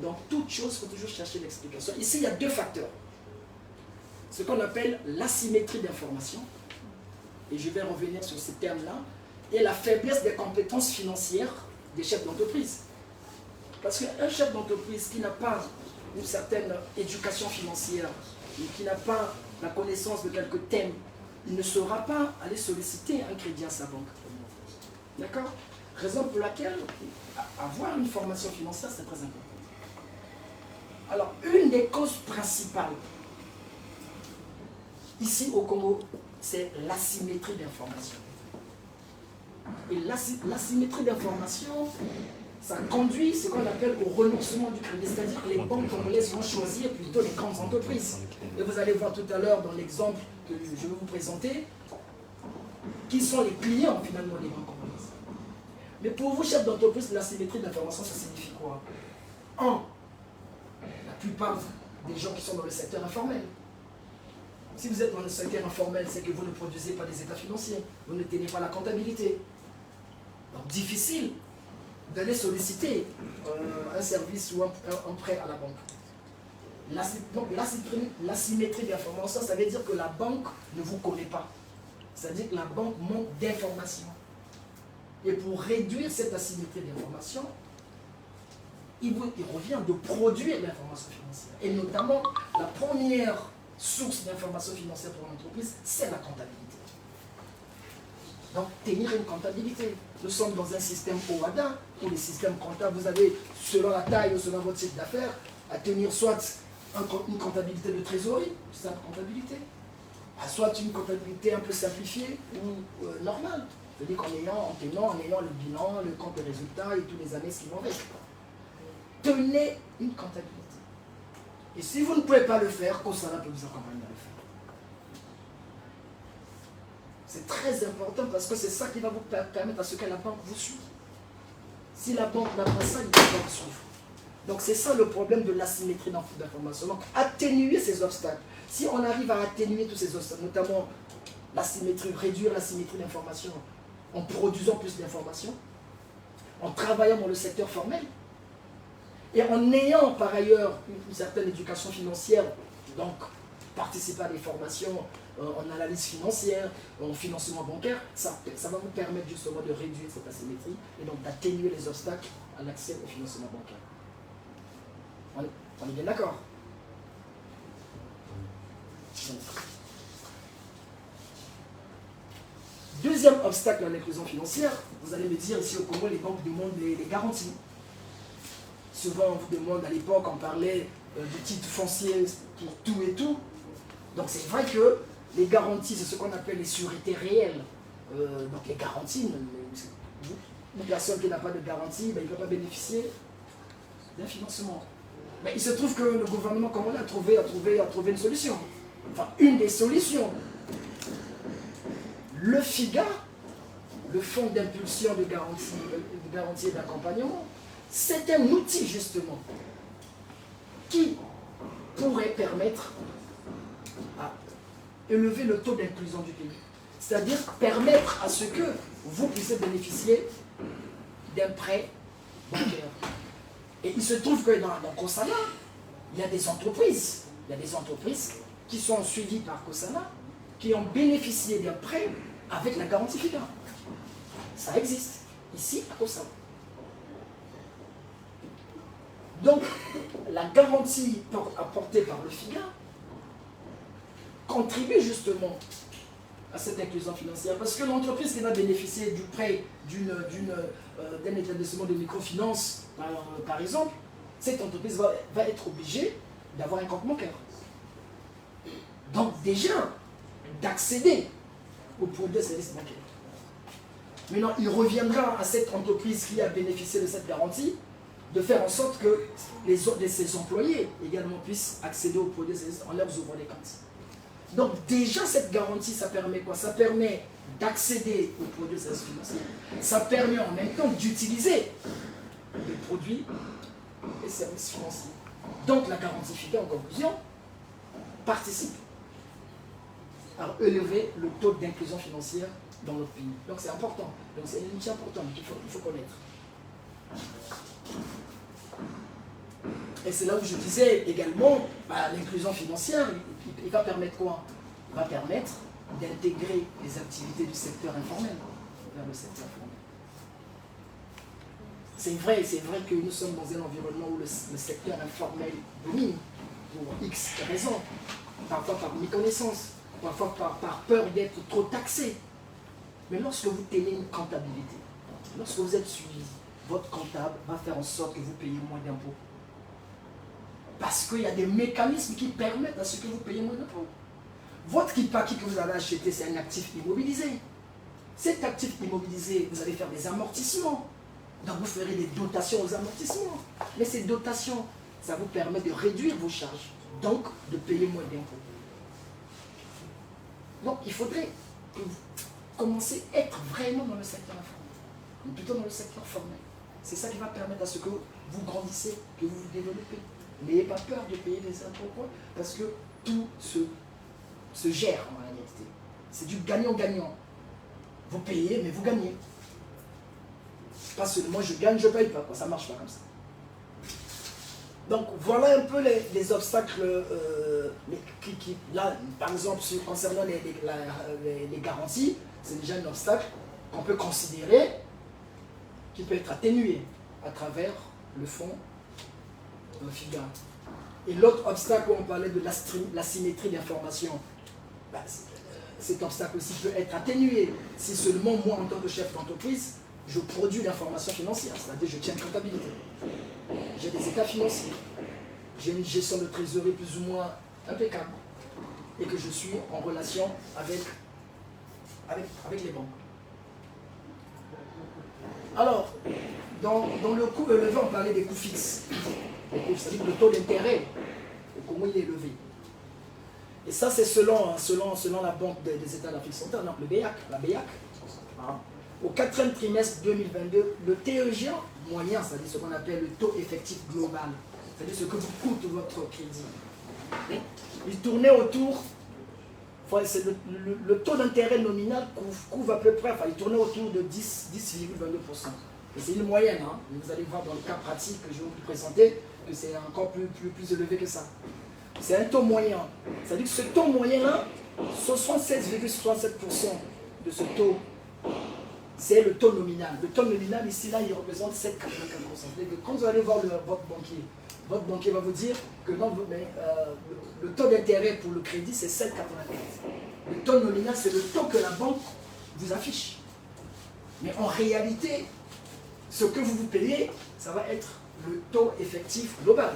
Dans toute chose, il faut toujours chercher l'explication. Ici, il y a deux facteurs. Ce qu'on appelle l'asymétrie d'information, et je vais revenir sur ces termes-là, et la faiblesse des compétences financières des chefs d'entreprise. Parce qu'un chef d'entreprise qui n'a pas une certaine éducation financière, et qui n'a pas la connaissance de quelques thèmes, il ne saura pas aller solliciter un crédit à sa banque. D'accord? Raison pour laquelle avoir une formation financière, c'est très important. Alors, une des causes principales, ici au Congo, c'est l'asymétrie d'information. Et l'asymétrie d'information, ça conduit ce qu'on appelle au renoncement du crédit, c'est-à-dire que les banques congolaises vont choisir plutôt les grandes entreprises. Et vous allez voir tout à l'heure dans l'exemple que je vais vous présenter, qui sont les clients finalement des banques congolaises. Mais pour vous, chef d'entreprise, l'asymétrie d'information, ça signifie quoi? La plupart des gens qui sont dans le secteur informel. Si vous êtes dans le secteur informel, c'est que vous ne produisez pas des états financiers, vous ne tenez pas la comptabilité. Donc difficile d'aller solliciter un service ou un prêt à la banque. Donc l'asymétrie d'information, ça veut dire que la banque ne vous connaît pas. C'est-à-dire que la banque manque d'informations. Et pour réduire cette asymétrie d'information, il revient de produire l'information financière. Et notamment, la première source d'information financière pour l'entreprise, c'est la comptabilité. Donc, tenir une comptabilité. Nous sommes dans un système OADA, où les systèmes comptables, vous avez, selon la taille ou selon votre chiffre d'affaires, à tenir soit une comptabilité de trésorerie, simple comptabilité, soit une comptabilité un peu simplifiée ou normale. C'est-à-dire en ayant le bilan, le compte de résultats et tous les annexes qui vont avec. tenez une comptabilité. Et si vous ne pouvez pas le faire, COSALA peut vous accompagner à le faire. C'est très important parce que c'est ça qui va vous permettre à ce que la banque vous suive. Si la banque n'a pas ça, il ne peut pas vous suivre. Donc c'est ça le problème de l'asymétrie dans le flux d'information. Donc atténuer ces obstacles. Si on arrive à atténuer tous ces obstacles, notamment l'asymétrie, réduire l'asymétrie d'information en produisant plus d'informations, en travaillant dans le secteur formel, et en ayant par ailleurs une certaine éducation financière, donc participer à des formations en analyse financière, en financement bancaire, ça va vous permettre justement de réduire cette asymétrie et donc d'atténuer les obstacles à l'accès au financement bancaire. On est bien d'accord? Deuxième obstacle à l'inclusion financière, vous allez me dire ici au Congo, les banques demandent les garanties. Souvent, on vous demande, à l'époque, on parlait de titres fonciers pour tout et tout. Donc c'est vrai que les garanties, c'est ce qu'on appelle les sûretés réelles. Donc les garanties, une personne qui n'a pas de garantie, ben, il ne peut pas bénéficier d'un financement. Mais il se trouve que le gouvernement congolais a trouvé une solution. Enfin, une des solutions. Le FIGA, le Fonds d'impulsion de garantie et d'accompagnement, c'est un outil justement qui pourrait permettre à élever le taux d'inclusion du pays. C'est-à-dire permettre à ce que vous puissiez bénéficier d'un prêt bancaire. Et il se trouve que dans COSALA, il y a des entreprises qui sont suivies par COSALA, qui ont bénéficié d'un prêt avec la garantie FIGA. Ça existe, ici à COSALA. Donc, la garantie apportée par le FIGA contribue justement à cette inclusion financière. Parce que l'entreprise qui va bénéficier du prêt d'un établissement de microfinance, par exemple, cette entreprise va être obligée d'avoir un compte bancaire. Donc déjà, d'accéder aux produits de services bancaires. Maintenant, il reviendra à cette entreprise qui a bénéficié de cette garantie de faire en sorte que ses employés également puissent accéder aux produits de services en leur ouvrant les comptes. Donc déjà, cette garantie, ça permet quoi? Ça permet d'accéder aux produits de services financiers. Ça permet en même temps d'utiliser les produits et services financiers. Donc la garantie FIGA, en conclusion, participe à élever le taux d'inclusion financière dans notre pays. Donc c'est important. Donc c'est un outil important qu'il faut connaître. Et c'est là où je disais également, l'inclusion financière, il va permettre quoi? Il va permettre d'intégrer les activités du secteur informel vers le secteur formel. C'est vrai que nous sommes dans un environnement où le secteur informel domine pour X raisons, parfois par méconnaissance, parfois par peur d'être trop taxé. Mais lorsque vous tenez une comptabilité, lorsque vous êtes suivi, votre comptable va faire en sorte que vous payez moins d'impôts. Parce qu'il y a des mécanismes qui permettent à ce que vous payez moins d'impôts. Votre kipaki que vous avez acheté, c'est un actif immobilisé. Cet actif immobilisé, vous allez faire des amortissements. Donc vous ferez des dotations aux amortissements. Mais ces dotations, ça vous permet de réduire vos charges, donc de payer moins d'impôts. Donc il faudrait que vous commenciez à être vraiment dans le secteur informel, ou plutôt dans le secteur formel. C'est ça qui va permettre à ce que vous grandissez, que vous vous développez. N'ayez pas peur de payer des impôts, quoi, parce que tout se gère en réalité. C'est du gagnant-gagnant. Vous payez, mais vous gagnez. Pas seulement je gagne, je ne paye pas, quoi. Ça ne marche pas comme ça. Donc voilà un peu les obstacles là, par exemple, concernant les garanties, c'est déjà un obstacle qu'on peut considérer qui peut être atténué à travers le fonds FIGA. Et l'autre obstacle où on parlait de l'asymétrie d'information, cet obstacle aussi peut être atténué si seulement moi, en tant que chef d'entreprise, je produis l'information financière, c'est-à-dire je tiens une comptabilité. J'ai des états financiers, j'ai une gestion de trésorerie plus ou moins impeccable et que je suis en relation avec les banques. Alors, dans le coût élevé, on parlait des coûts fixes. C'est-à-dire que le taux d'intérêt au Congo il est élevé. Et ça, c'est selon la Banque des États d'Afrique centrale, donc le BEAC, la BEAC. Au 4e trimestre 2022, le TEG moyen, c'est-à-dire ce qu'on appelle le taux effectif global, c'est-à-dire ce que vous coûte votre crédit, il tournait autour, le taux d'intérêt nominal couvre à peu près, il tournait autour de 10,22%. Et c'est une moyenne, hein. Vous allez voir dans le cas pratique que je vais vous présenter que c'est encore plus élevé que ça. C'est un taux moyen. C'est-à-dire que ce taux moyen-là, 76,67% de ce taux, c'est le taux nominal. Le taux nominal, ici, là, il représente 7,84%. C'est-à-dire que quand vous allez voir votre banquier va vous dire que le taux d'intérêt pour le crédit, c'est 7,95%. Le taux nominal, c'est le taux que la banque vous affiche. Mais en réalité, ce que vous payez, ça va être le taux effectif global.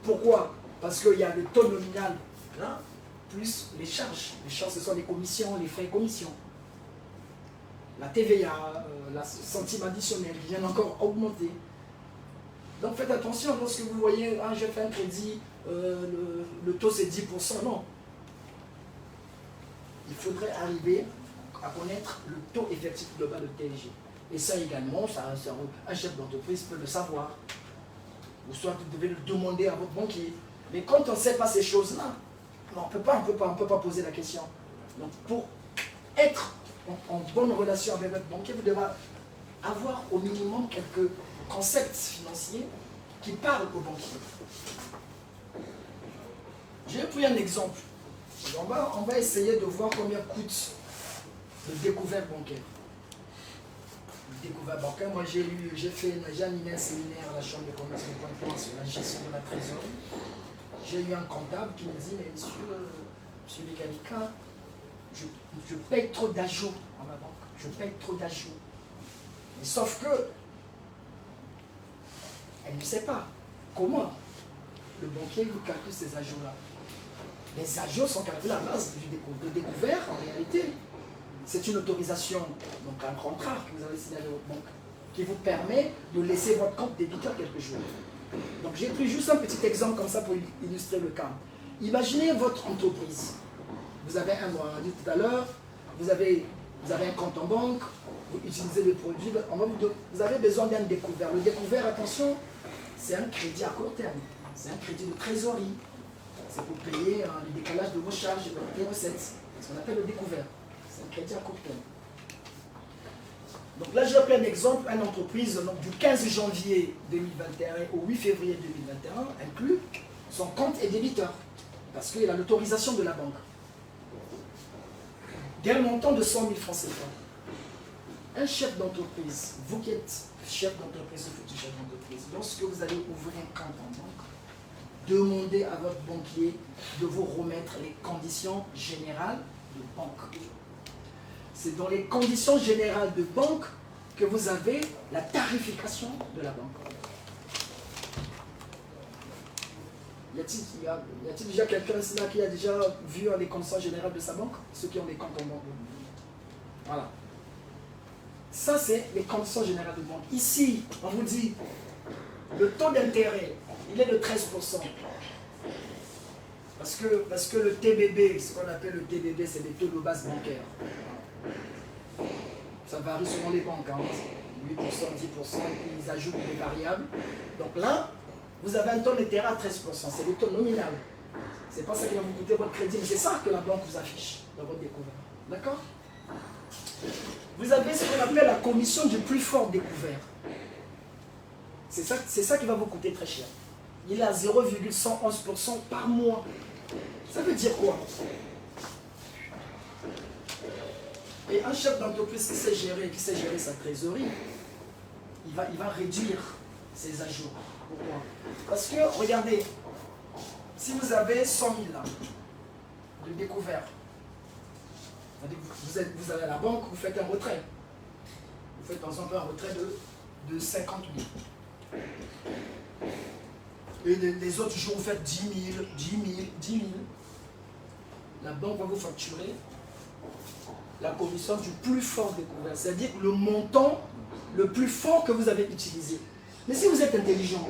Pourquoi? Parce qu'il y a le taux nominal là, plus les charges. Les charges, ce sont les commissions, les frais et commissions. La TVA, la centime additionnel qui vient encore augmenter. Donc faites attention lorsque vous voyez, ah, j'ai fait un crédit, le taux c'est 10%. Non. Il faudrait arriver à connaître le taux effectif global de TSG. Et ça également, un chef d'entreprise peut le savoir. Ou soit vous devez le demander à votre banquier. Mais quand on ne sait pas ces choses-là, on ne peut pas poser la question. Donc pour être en bonne relation avec votre banquier, vous devez avoir au minimum quelques concepts financiers qui parlent aux banquiers. J'ai pris un exemple. On va essayer de voir combien coûte le découvert bancaire. Le découvert bancaire, moi j'ai animé un séminaire à la Chambre de commerce de Pointe-Noire sur la gestion de la trésorerie. J'ai eu un comptable qui me dit, mais monsieur Legalika, je paye trop d'ajouts à ma banque. Je paye trop d'ajouts. Sauf que, elle ne sait pas comment le banquier vous calcule ces ajouts-là. Les ajouts sont calculés à base du découvert, en réalité. C'est une autorisation, donc un contrat que vous avez signé avec votre banque, qui vous permet de laisser votre compte débiteur quelques jours. Donc j'ai pris juste un petit exemple comme ça pour illustrer le cas. Imaginez votre entreprise. Vous avez on a dit tout à l'heure, vous avez un compte en banque, vous utilisez des produits, vous avez besoin d'un découvert. Le découvert, attention, c'est un crédit à court terme. C'est un crédit de trésorerie. C'est pour payer le décalage de vos charges et vos recettes. C'est ce qu'on appelle le découvert. C'est un crédit à court terme. Donc là, je vais prendre un exemple, une entreprise donc, du 15 janvier 2021 au 8 février 2021 inclut son compte est débiteur parce qu'il a l'autorisation de la banque. D'un montant de 100 000 francs CFA. Un chef d'entreprise, vous qui êtes chef d'entreprise ou futur chef d'entreprise, lorsque vous allez ouvrir un compte en banque, demandez à votre banquier de vous remettre les conditions générales de banque. C'est dans les conditions générales de banque que vous avez la tarification de la banque. Y a-t-il déjà quelqu'un là qui a déjà vu les conditions générales de sa banque? Ceux qui ont des comptes en banque. Voilà. Ça, c'est les conditions générales de banque. Ici, on vous dit, le taux d'intérêt, il est de 13%. Parce que le TBB, ce qu'on appelle le TBB, c'est les taux de base bancaire. Ça varie selon les banques, hein. 8%, 10%, ils ajoutent des variables. Donc là, vous avez un taux d'intérêt à 13%, c'est le taux nominal. C'est pas ça qui va vous coûter votre crédit, mais c'est ça que la banque vous affiche dans votre découvert. D'accord? Vous avez ce qu'on appelle la commission du plus fort découvert. C'est ça qui va vous coûter très cher. Il est à 0,111% par mois. Ça veut dire quoi? Et un chef d'entreprise qui sait gérer sa trésorerie, il va réduire ses ajouts. Pourquoi? Parce que, regardez, si vous avez 100 000 là, de découvert, vous allez à la banque, vous faites un retrait. Vous faites par exemple un retrait de 50 000. Et les autres jours, vous faites 10 000, 10 000, 10 000. La banque va vous facturer la commission du plus fort découvert, c'est-à-dire le montant le plus fort que vous avez utilisé. Mais si vous êtes intelligent,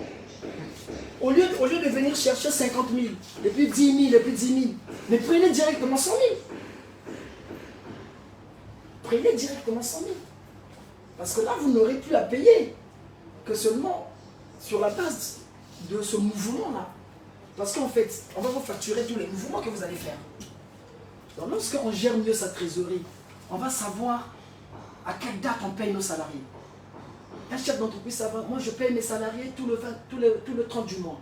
au lieu de venir chercher 50 000, et puis 10 000, et puis 10 000, mais prenez directement 100 000. Prenez directement 100 000. Parce que là, vous n'aurez plus à payer que seulement sur la base de ce mouvement-là. Parce qu'en fait, on va vous facturer tous les mouvements que vous allez faire. Donc lorsqu'on gère mieux sa trésorerie, on va savoir à quelle date on paye nos salariés. Un chef d'entreprise, ça va. Moi, je paye mes salariés tout le 30 du mois.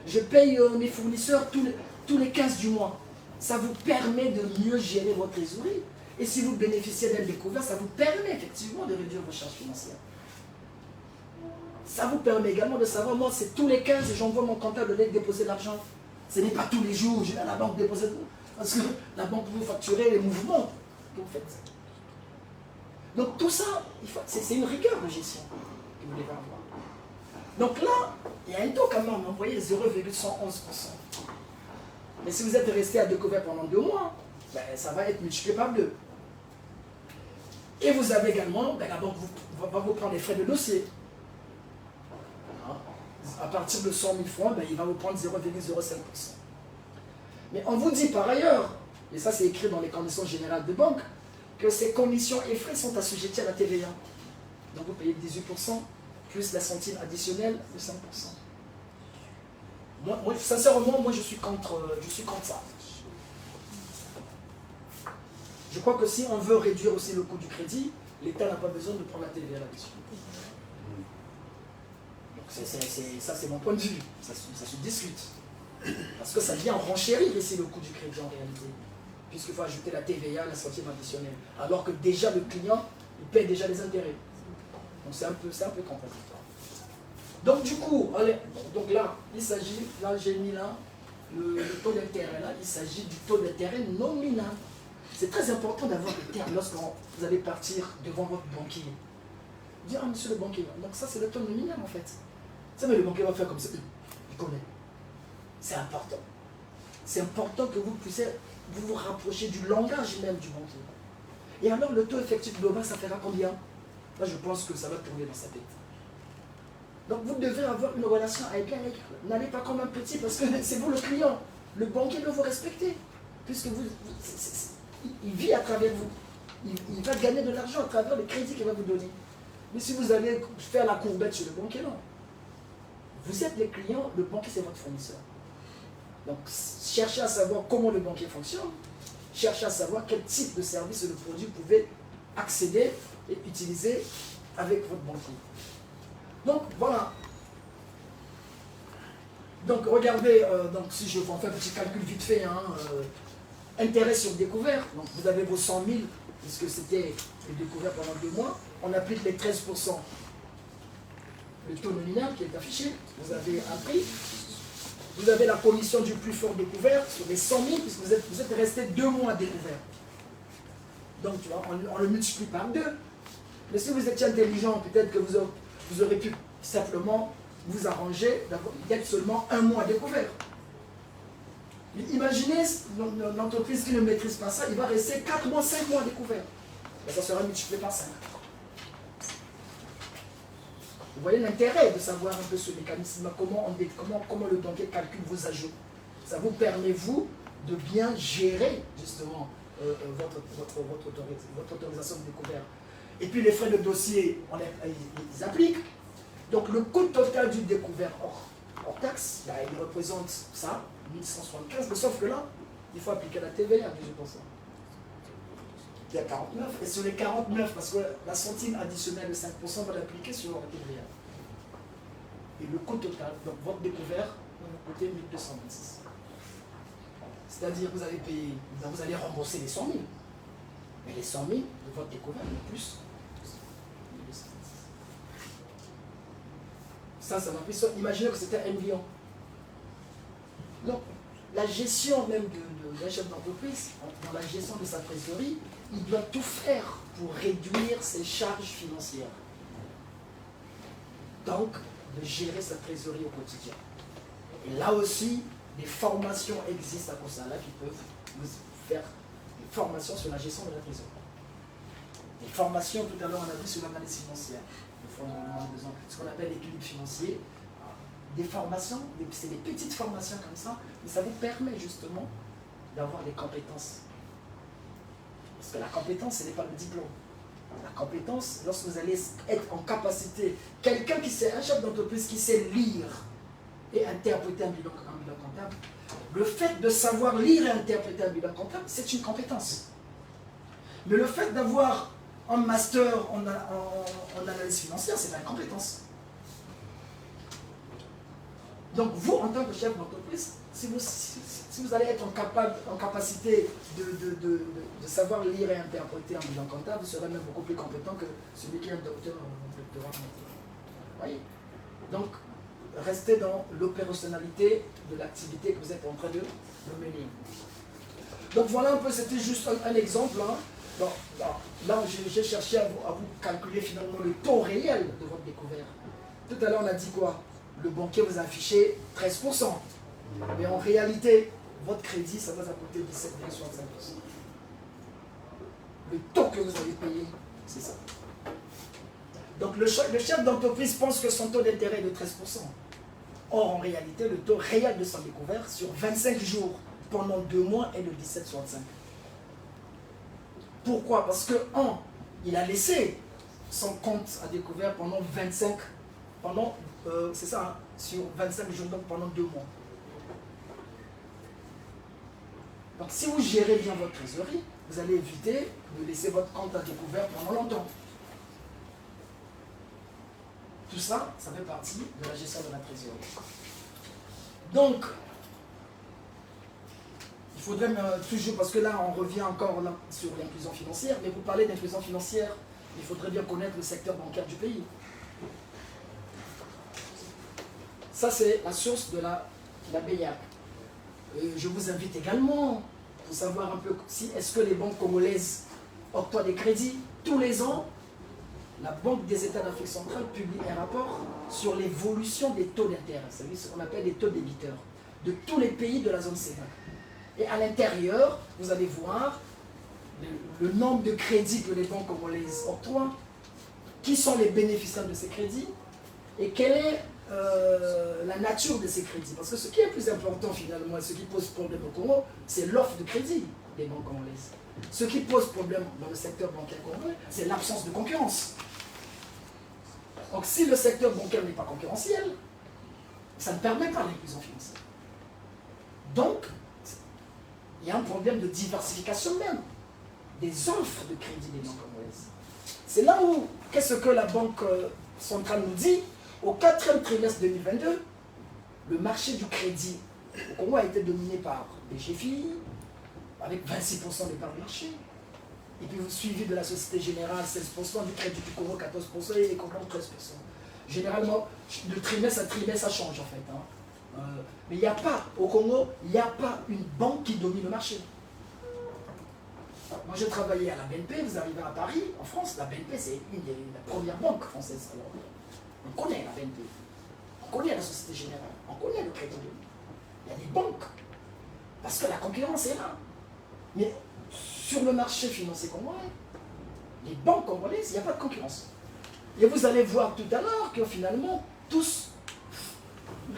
Je paye mes fournisseurs tous les 15 du mois. Ça vous permet de mieux gérer votre trésorerie. Et si vous bénéficiez d'un découvert, ça vous permet effectivement de réduire vos charges financières. Ça vous permet également de savoir, moi, c'est tous les 15 et j'envoie mon comptable d'aller déposer l'argent. Ce n'est pas tous les jours, je vais à la banque déposer. Parce que la banque vous facturer les mouvements que vous faites. Donc tout ça, c'est une rigueur de gestion que vous devez avoir. Donc là, il y a un taux quand même, vous voyez, 0,111%. Mais si vous êtes resté à découvert pendant 2 mois, ben, ça va être multiplié par 2. Et vous avez également, ben, la banque va vous prendre les frais de dossier. À partir de 100 000 francs, ben, il va vous prendre 0,05%. Mais on vous dit par ailleurs, et ça c'est écrit dans les conditions générales de banque, que ces commissions et frais sont assujettis à la TVA. Donc vous payez 18% plus la centime additionnelle de 5%. Moi, sincèrement, moi je suis contre ça. Je crois que si on veut réduire aussi le coût du crédit, l'État n'a pas besoin de prendre la TVA là-dessus. Donc ça c'est mon point de vue, ça se discute. Parce que ça vient renchérir ici le coût du crédit en réalité. Puisqu'il faut ajouter la TVA, la centime additionnelle. Alors que déjà le client, il paie déjà les intérêts. Donc c'est un peu contradictoire. Donc du coup, allez, donc là, il s'agit, là j'ai mis là, le taux d'intérêt là, il s'agit du taux d'intérêt nominal. C'est très important d'avoir le terme lorsque vous allez partir devant votre banquier. Dire, ah monsieur le banquier, donc ça c'est le taux nominal en fait. Ça, mais le banquier va faire comme ça, il connaît. C'est important. C'est important que vous puissiez vous rapprocher du langage même du banquier. Et alors le taux effectif global, ça fera combien? Là je pense que ça va tourner dans sa tête. Donc vous devez avoir une relation avec un. N'allez pas comme un petit parce que c'est vous le client. Le banquier doit vous respecter. Puisque il vit à travers vous. Il va gagner de l'argent à travers le crédit qu'il va vous donner. Mais si vous allez faire la courbette sur le banquier, non. Vous êtes les clients, le banquier c'est votre fournisseur. Donc cherchez à savoir comment le banquier fonctionne. Cherchez à savoir quel type de service ou de produit vous pouvez accéder et utiliser avec votre banquier. Donc voilà. Donc regardez, donc si je vais en faire un petit calcul vite fait, intérêt sur découvert, donc vous avez vos 100 000, puisque c'était le découvert pendant 2 mois, on applique les 13%, le taux nominal qui est affiché, vous avez un prix, vous avez la commission du plus fort découvert sur les 100 000, puisque vous êtes resté 2 mois découvert. Donc tu vois, on le multiplie par 2. Mais si vous étiez intelligent, peut-être que vous aurez pu simplement vous arranger d'être seulement 1 mois découvert. Mais imaginez l'entreprise qui ne maîtrise pas ça, il va rester 4 mois, 5 mois découvert. Et ça sera multiplié par 5. Vous voyez l'intérêt de savoir un peu ce mécanisme, comment le banquier calcule vos ajouts. Ça vous permet, vous, de bien gérer justement votre autorisation de découvert. Et puis les frais de dossier, ils appliquent. Donc le coût total du découvert hors taxe, là, il représente ça, 1175, mais sauf que là, il faut appliquer la TVA à 18%. Il y a 49, et sur les 49, parce que la centime additionnelle de 5% va l'appliquer sur la TVA. Et le coût total, donc votre découvert, va vous coûter 1226. C'est-à-dire que vous allez payer, vous allez rembourser les 100 000. Mais les 100 000 de votre découvert, le plus. Ça m'a pris ça. Imaginez que c'était 1 million. Donc, la gestion même d'un chef d'entreprise, dans la gestion de sa trésorerie, il doit tout faire pour réduire ses charges financières. Donc, de gérer sa trésorerie au quotidien. Et là aussi, des formations existent à cause de là qui peuvent vous faire des formations sur la gestion de la trésorerie. Des formations, tout à l'heure on a vu sur l'analyse financière, le fonds de roulement de besoin, ce qu'on appelle l'équilibre financier. Des formations, c'est des petites formations comme ça, mais ça vous permet justement d'avoir des compétences. Parce que la compétence, ce n'est pas le diplôme. La compétence, lorsque vous allez être en capacité, quelqu'un qui sait, un chef d'entreprise qui sait lire et interpréter un bilan comptable, le fait de savoir lire et interpréter un bilan comptable, c'est une compétence. Mais le fait d'avoir un master en analyse financière, c'est pas une compétence. Donc vous, en tant que chef d'entreprise, si vous allez être en capacité de savoir lire et interpréter un bilan comptable, vous serez même beaucoup plus compétent que celui qui est un docteur en doctorat. Vous voyez? Donc, restez dans l'opérationnalité de l'activité que vous êtes en train de mener. Donc voilà un peu, c'était juste un exemple. Hein. Donc, là, j'ai cherché à vous calculer finalement le taux réel de votre découvert. Tout à l'heure, on a dit quoi? Le banquier vous a affiché 13%. Mais en réalité, votre crédit, ça va vous coûter 17,65%. Le taux que vous avez payé, c'est ça. Donc le chef d'entreprise pense que son taux d'intérêt est de 13%. Or, en réalité, le taux réel de son découvert sur 25 jours pendant 2 mois est de 17,65. Pourquoi? Parce que, il a laissé son compte à découvert pendant 25, c'est ça, hein, sur 25 jours, donc pendant 2 mois. Donc si vous gérez bien votre trésorerie, vous allez éviter de laisser votre compte à découvert pendant longtemps. Tout ça, ça fait partie de la gestion de la trésorerie. Donc, il faudrait toujours, parce que là on revient encore là, sur l'inclusion financière, mais pour parler d'inclusion financière, il faudrait bien connaître le secteur bancaire du pays. Ça c'est la source de la BIAC. Je vous invite également pour savoir un peu si est-ce que les banques congolaises octroient des crédits. Tous les ans, la Banque des États d'Afrique centrale publie un rapport sur l'évolution des taux d'intérêt, c'est ce qu'on appelle les taux débiteurs, de tous les pays de la zone CEDAC. Et à l'intérieur, vous allez voir le nombre de crédits que les banques congolaises octroient, qui sont les bénéficiaires de ces crédits, et quelle est la nature de ces crédits. Parce que ce qui est plus important finalement, et ce qui pose problème au Congo, c'est l'offre de crédit des banques congolaises. Ce qui pose problème dans le secteur bancaire congolais, c'est l'absence de concurrence. Donc si le secteur bancaire n'est pas concurrentiel, ça ne permet pas l'inclusion financière. Donc, il y a un problème de diversification même des offres de crédit des banques congolaises. C'est là où, qu'est-ce que la Banque centrale nous dit? Au 4e trimestre 2022, le marché du crédit au Congo a été dominé par les GFI, avec 26% des parts de marché. Et puis vous suivez de la Société Générale, 16%, du Crédit du Congo, 14%, et les Congo, 13%. Généralement, de trimestre à trimestre, ça change en fait. Hein. Mais il n'y a pas, au Congo, il n'y a pas une banque qui domine le marché. Moi, j'ai travaillé à la BNP, vous arrivez à Paris, en France, la BNP, c'est une des premières banques françaises. Alors, on connaît la BNP, on connaît la Société Générale, on connaît le Crédit. Il y a des banques, parce que la concurrence est là. Mais sur le marché financier congolais, les banques congolaises, il n'y a pas de concurrence. Et vous allez voir tout à l'heure que finalement, tous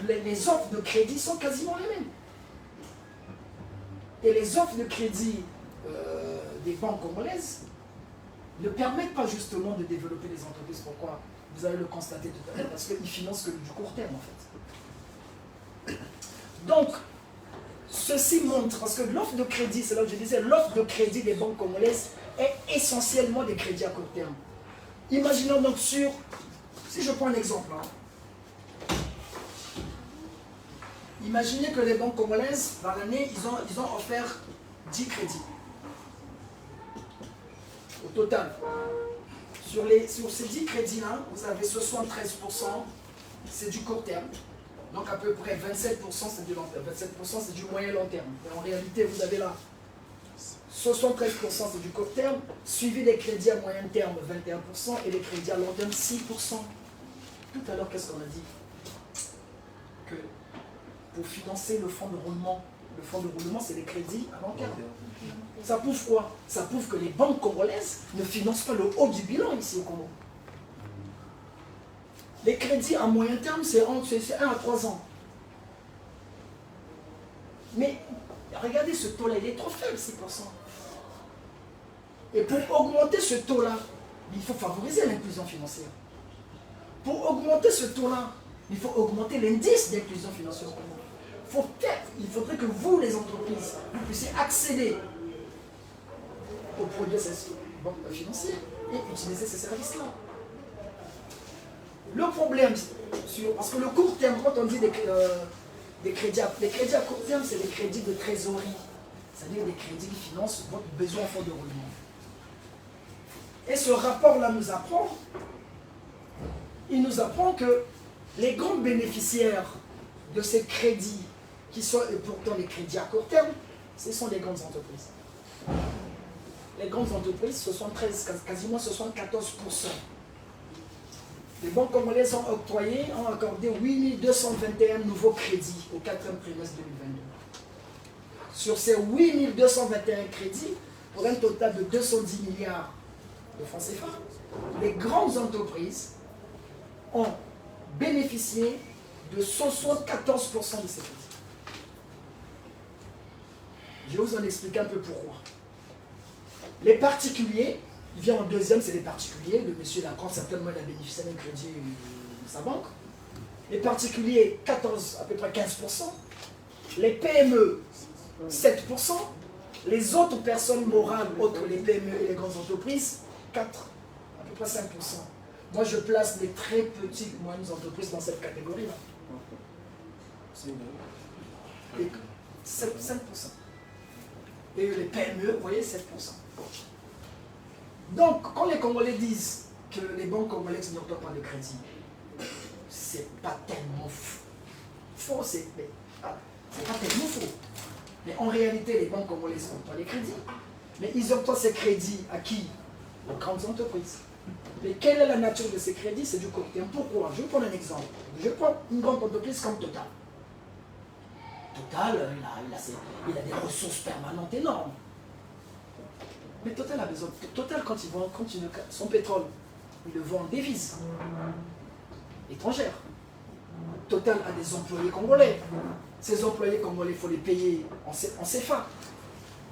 les offres de crédit sont quasiment les mêmes. Et les offres de crédit des banques congolaises ne permettent pas justement de développer les entreprises. Pourquoi? Vous allez le constater tout à l'heure, parce qu'ils financent que du court terme en fait. Donc, ceci montre, parce que l'offre de crédit, c'est là où je disais, l'offre de crédit des banques congolaises est essentiellement des crédits à court terme. Imaginons donc si je prends un exemple, hein. Imaginez que les banques congolaises, dans l'année, ils ont offert 10 crédits. Au total. Sur ces 10 crédits-là, vous avez 73%, c'est du court terme. Donc à peu près 27% c'est du long terme, 27% c'est du moyen long terme. Mais en réalité, vous avez là 73% c'est du court terme, suivi des crédits à moyen terme 21% et les crédits à long terme 6%. Tout à l'heure, qu'est-ce qu'on a dit? Que pour financer le fonds de roulement c'est les crédits à long terme. Ça prouve quoi? Ça prouve que les banques congolaises ne financent pas le haut du bilan ici au Congo. Les crédits à moyen terme, c'est 1 à 3 ans. Mais regardez ce taux-là, il est trop faible, 6%. Et pour augmenter ce taux-là, il faut favoriser l'inclusion financière. Pour augmenter ce taux-là, il faut augmenter l'indice d'inclusion financière. Il faudrait que vous, les entreprises, vous puissiez accéder aux produits financiers et utiliser ces services-là. Le problème, parce que le court terme, quand on dit des crédits à court terme, c'est des crédits de trésorerie. C'est-à-dire des crédits qui financent votre besoin en fonds de roulement. Et ce rapport-là nous apprend, il nous apprend que les grands bénéficiaires de ces crédits, qui sont pourtant les crédits à court terme, ce sont les grandes entreprises. Les grandes entreprises, 73, quasiment 74%. Les banques congolaises ont accordé 8221 nouveaux crédits au 4e trimestre 2022. Sur ces 8221 crédits, pour un total de 210 milliards de francs CFA, les grandes entreprises ont bénéficié de 74% de ces crédits. Je vais vous en expliquer un peu pourquoi. Les particuliers, il vient en deuxième, c'est les particuliers. Le monsieur Lacroix, certainement, il a bénéficié d'un crédit de sa banque. Les particuliers, à peu près 15%. Les PME, 7%. Les autres personnes morales, autres les PME et les grandes entreprises, 4%, à peu près 5%. Moi, je place les très petites, moyennes entreprises dans cette catégorie-là. 5%. Et les PME, vous voyez, 7%. Donc, quand les Congolais disent que les banques congolaises n'octroient pas de crédit, c'est pas tellement faux, c'est pas tellement faux. Mais en réalité, les banques congolaises octroient les crédits. Mais ils octroient ces crédits à qui? Aux grandes entreprises. Mais quelle est la nature de ces crédits? C'est du court terme. Pourquoi? Je vais prendre un exemple. Je prends une grande entreprise comme Total. Total, il a des ressources permanentes énormes. Mais Total a besoin. Total, quand il vend son pétrole, il le vend en devises étrangères. Total a des employés congolais. Ces employés congolais, il faut les payer en CFA.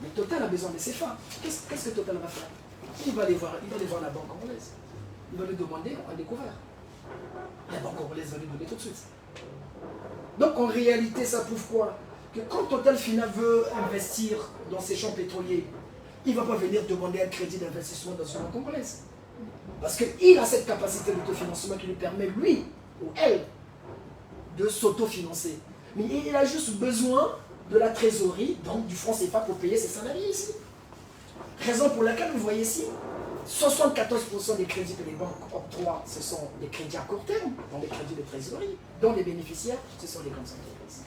Mais Total a besoin de CFA. Qu'est-ce que Total va faire? Il va aller voir la banque congolaise. Il va lui demander un découvert. La banque congolaise va lui donner tout de suite. Donc en réalité, ça prouve quoi? Que quand Total Final veut investir dans ses champs pétroliers, il ne va pas venir demander un crédit d'investissement dans une banque congolaise. Parce qu'il a cette capacité d'autofinancement qui lui permet, lui ou elle, de s'autofinancer. Mais il a juste besoin de la trésorerie, donc du franc CFA pour payer ses salariés ici. Raison pour laquelle vous voyez ici, 74% des crédits que les banques octroient, ce sont des crédits à court terme, donc des crédits de trésorerie, dont les bénéficiaires, ce sont les grandes entreprises.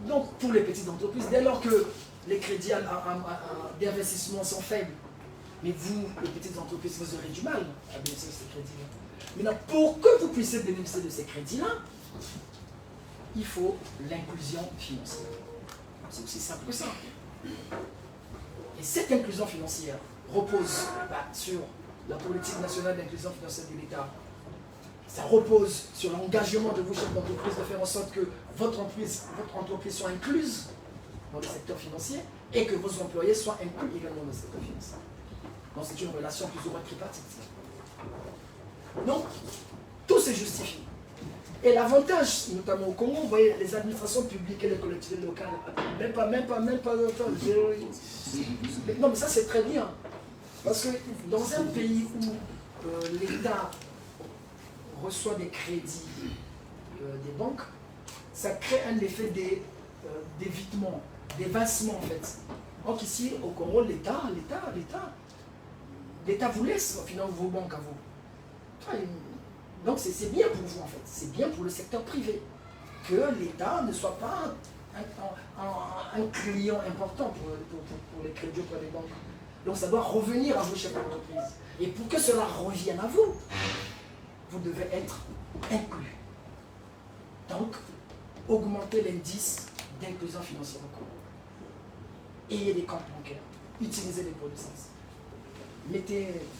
Donc, pour les petites entreprises, dès lors que les crédits d'investissement sont faibles, mais vous, les petites entreprises, vous aurez du mal à bénéficier de ces crédits-là. Maintenant, pour que vous puissiez bénéficier de ces crédits-là, il faut l'inclusion financière. C'est aussi simple que ça. Et cette inclusion financière repose sur la politique nationale d'inclusion financière de l'État. Ça repose sur l'engagement de vos chefs d'entreprise de faire en sorte que votre entreprise soit incluse dans le secteur financier et que vos employés soient inclus également dans le secteur financier. Donc c'est une relation plus ou moins tripartite. Donc, tout se justifie. Et l'avantage, notamment au Congo, vous voyez, les administrations publiques et les collectivités locales, même pas non, mais ça c'est très bien. Parce que dans un pays où l'État reçoit des crédits des banques, ça crée un effet d'évitement, d'évincement en fait. Donc ici, au Congo, l'État vous laisse financer vos banques à vous. Donc c'est bien pour vous en fait, c'est bien pour le secteur privé que l'État ne soit pas un client important pour les crédits auprès des banques. Donc ça doit revenir à vos chefs d'entreprise. Et pour que cela revienne à vous, vous devez être inclus. Donc, augmenter l'indice d'inclusion financière au Congo. ayez des comptes bancaires, utilisez les produits sensibles.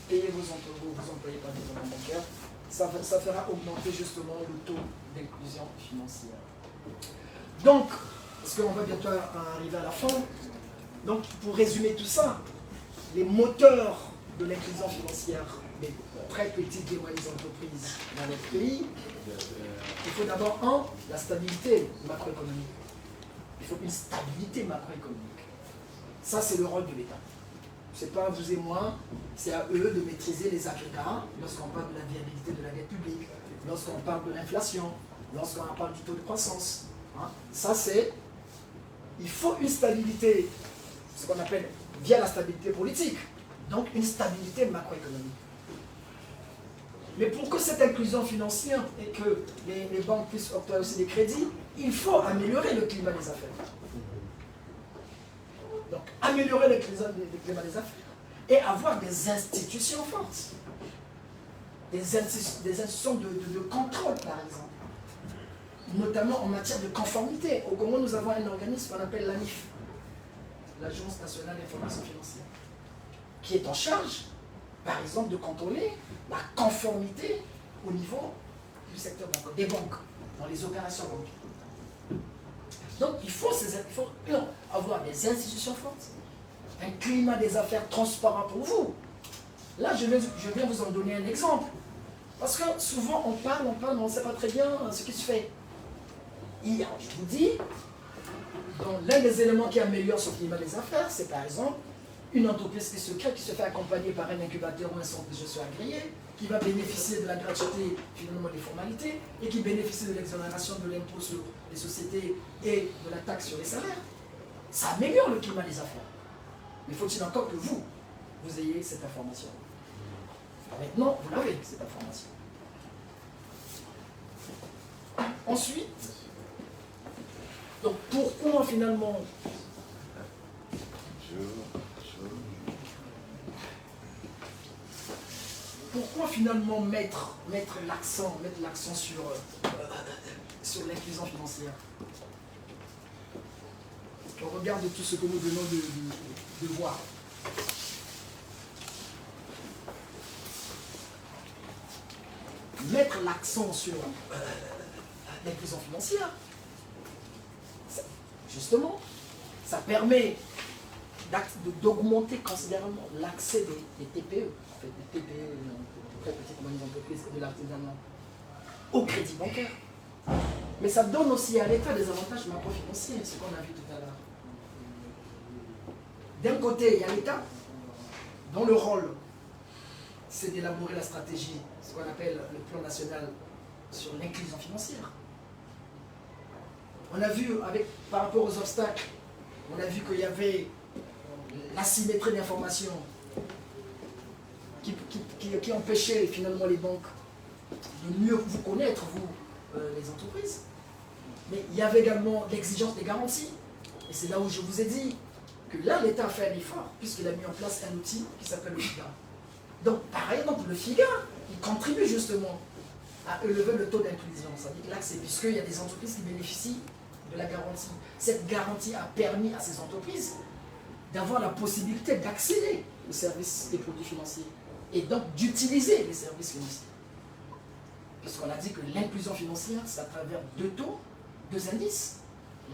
Payez vos employés par des comptes bancaires, ça fera augmenter justement le taux d'inclusion financière. Donc, parce qu'on va bientôt arriver à la fin, donc pour résumer tout ça, les moteurs de l'inclusion financière des très petites et moyennes entreprises dans notre pays, il faut d'abord, la stabilité macroéconomique. Il faut une stabilité macroéconomique. Ça, c'est le rôle de l'État. Ce n'est pas à vous et moi, c'est à eux de maîtriser les agrégats lorsqu'on parle de la viabilité de la dette publique, lorsqu'on parle de l'inflation, lorsqu'on parle du taux de croissance. Hein. Ça, c'est... Il faut une stabilité, ce qu'on appelle via la stabilité politique, donc une stabilité macroéconomique. Mais pour que cette inclusion financière et que les banques puissent octroyer aussi des crédits, il faut améliorer le climat des affaires. Donc, améliorer le climat des affaires et avoir des institutions fortes. Des institutions de contrôle, par exemple. Notamment en matière de conformité. Au Congo, nous avons un organisme qu'on appelle l'ANIF, l'Agence nationale d'information financière, qui est en charge, par exemple, de contrôler la conformité au niveau du secteur bancaire, des banques, dans les opérations bancaires. Donc, il faut avoir des institutions fortes, un climat des affaires transparent pour vous. Là, je viens vous en donner un exemple. Parce que souvent, on parle, mais on ne sait pas très bien ce qui se fait. Hier, je vous dis, l'un des éléments qui améliore ce climat des affaires, c'est par exemple une entreprise qui se crée, qui se fait accompagner par un incubateur ou un centre de gestion agréé, qui va bénéficier de la gratuité, finalement, des formalités, et qui bénéficie de l'exonération de l'impôt sur les sociétés et de la taxe sur les salaires. Ça améliore le climat des affaires. Mais faut-il encore que vous ayez cette information? Maintenant, vous l'avez, cette information. Ensuite, donc pourquoi finalement mettre l'accent sur l'inclusion financière? On regarde tout ce que nous venons de voir. Mettre l'accent sur l'inclusion financière, justement, ça permet d'augmenter considérablement l'accès des TPE, en fait, des TPE, très petites moyennes entreprises et de l'artisanat, au crédit bancaire. Mais ça donne aussi à l'État des avantages macro-financiers, ce qu'on a vu tout à l'heure. D'un côté, il y a l'État, dont le rôle, c'est d'élaborer la stratégie, ce qu'on appelle le plan national sur l'inclusion financière. On a vu, par rapport aux obstacles, on a vu qu'il y avait l'asymétrie d'information qui empêchait finalement les banques de mieux vous connaître, vous, les entreprises. Mais il y avait également l'exigence des garanties. Et c'est là où je vous ai dit que là, l'État a fait un effort, puisqu'il a mis en place un outil qui s'appelle le FIGA. Donc, par exemple, le FIGA, il contribue justement à élever le taux d'inclusion. Ça veut dire l'accès, puisqu'il y a des entreprises qui bénéficient de la garantie. Cette garantie a permis à ces entreprises d'avoir la possibilité d'accéder aux services des produits financiers et donc d'utiliser les services financiers. Puisqu'on a dit que l'inclusion financière, c'est à travers deux taux, deux indices,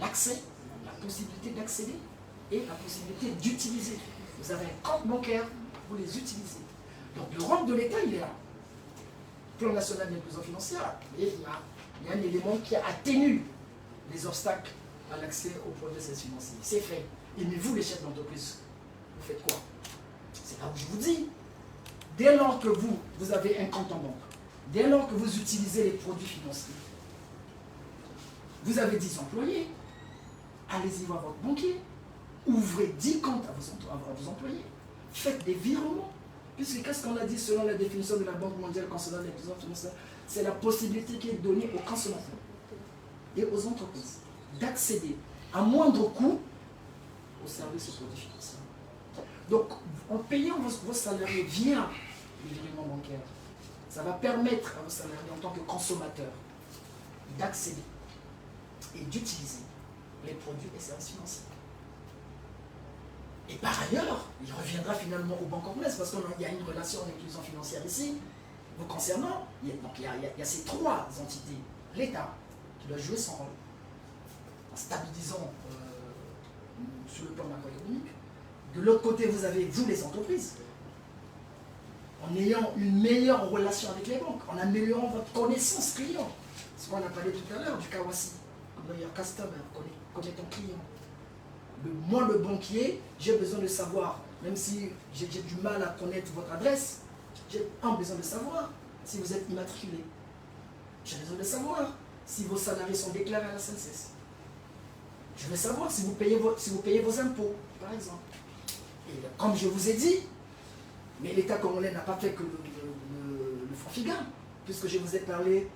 l'accès, la possibilité d'accéder et la possibilité d'utiliser. Vous avez un compte bancaire, vous les utilisez. Donc le rôle de l'État, il est là. Plan national d'inclusion financière, et il y a un élément qui atténue les obstacles à l'accès aux produits financiers. C'est fait. Et mais vous, les chefs d'entreprise, vous faites quoi? C'est là où je vous dis. Dès lors que vous avez un compte en banque, dès lors que vous utilisez les produits financiers, vous avez 10 employés, allez-y voir votre banquier, ouvrez 10 comptes à vos employés, faites des virements. Puisque qu'est-ce qu'on a dit selon la définition de la Banque mondiale concernant l'inclusion financière? C'est la possibilité qui est donnée aux consommateurs et aux entreprises d'accéder à moindre coût aux services et produits financiers. Donc, en payant vos salariés via les virements bancaires, ça va permettre à vos salariés en tant que consommateurs d'accéder et d'utiliser les produits et services financiers. Et par ailleurs, il reviendra finalement aux banques congolaises, parce qu'il y a une relation d'inclusion financière ici, vous concernant. Il y a ces trois entités. L'État, qui doit jouer son rôle, en stabilisant sur le plan macroéconomique. De l'autre côté, vous avez, vous, les entreprises, en ayant une meilleure relation avec les banques, en améliorant votre connaissance client. Ce qu'on a parlé tout à l'heure du Kawasi, know your customer, connais ton client. Moi, le banquier, j'ai besoin de savoir, même si j'ai du mal à connaître votre adresse, j'ai besoin de savoir si vous êtes immatriculé. J'ai besoin de savoir si vos salariés sont déclarés à la CNSS. Je veux savoir si vous payez vos impôts, par exemple. Et comme je vous ai dit, mais l'État congolais n'a pas fait que le fonds FIGA, puisque je vous ai parlé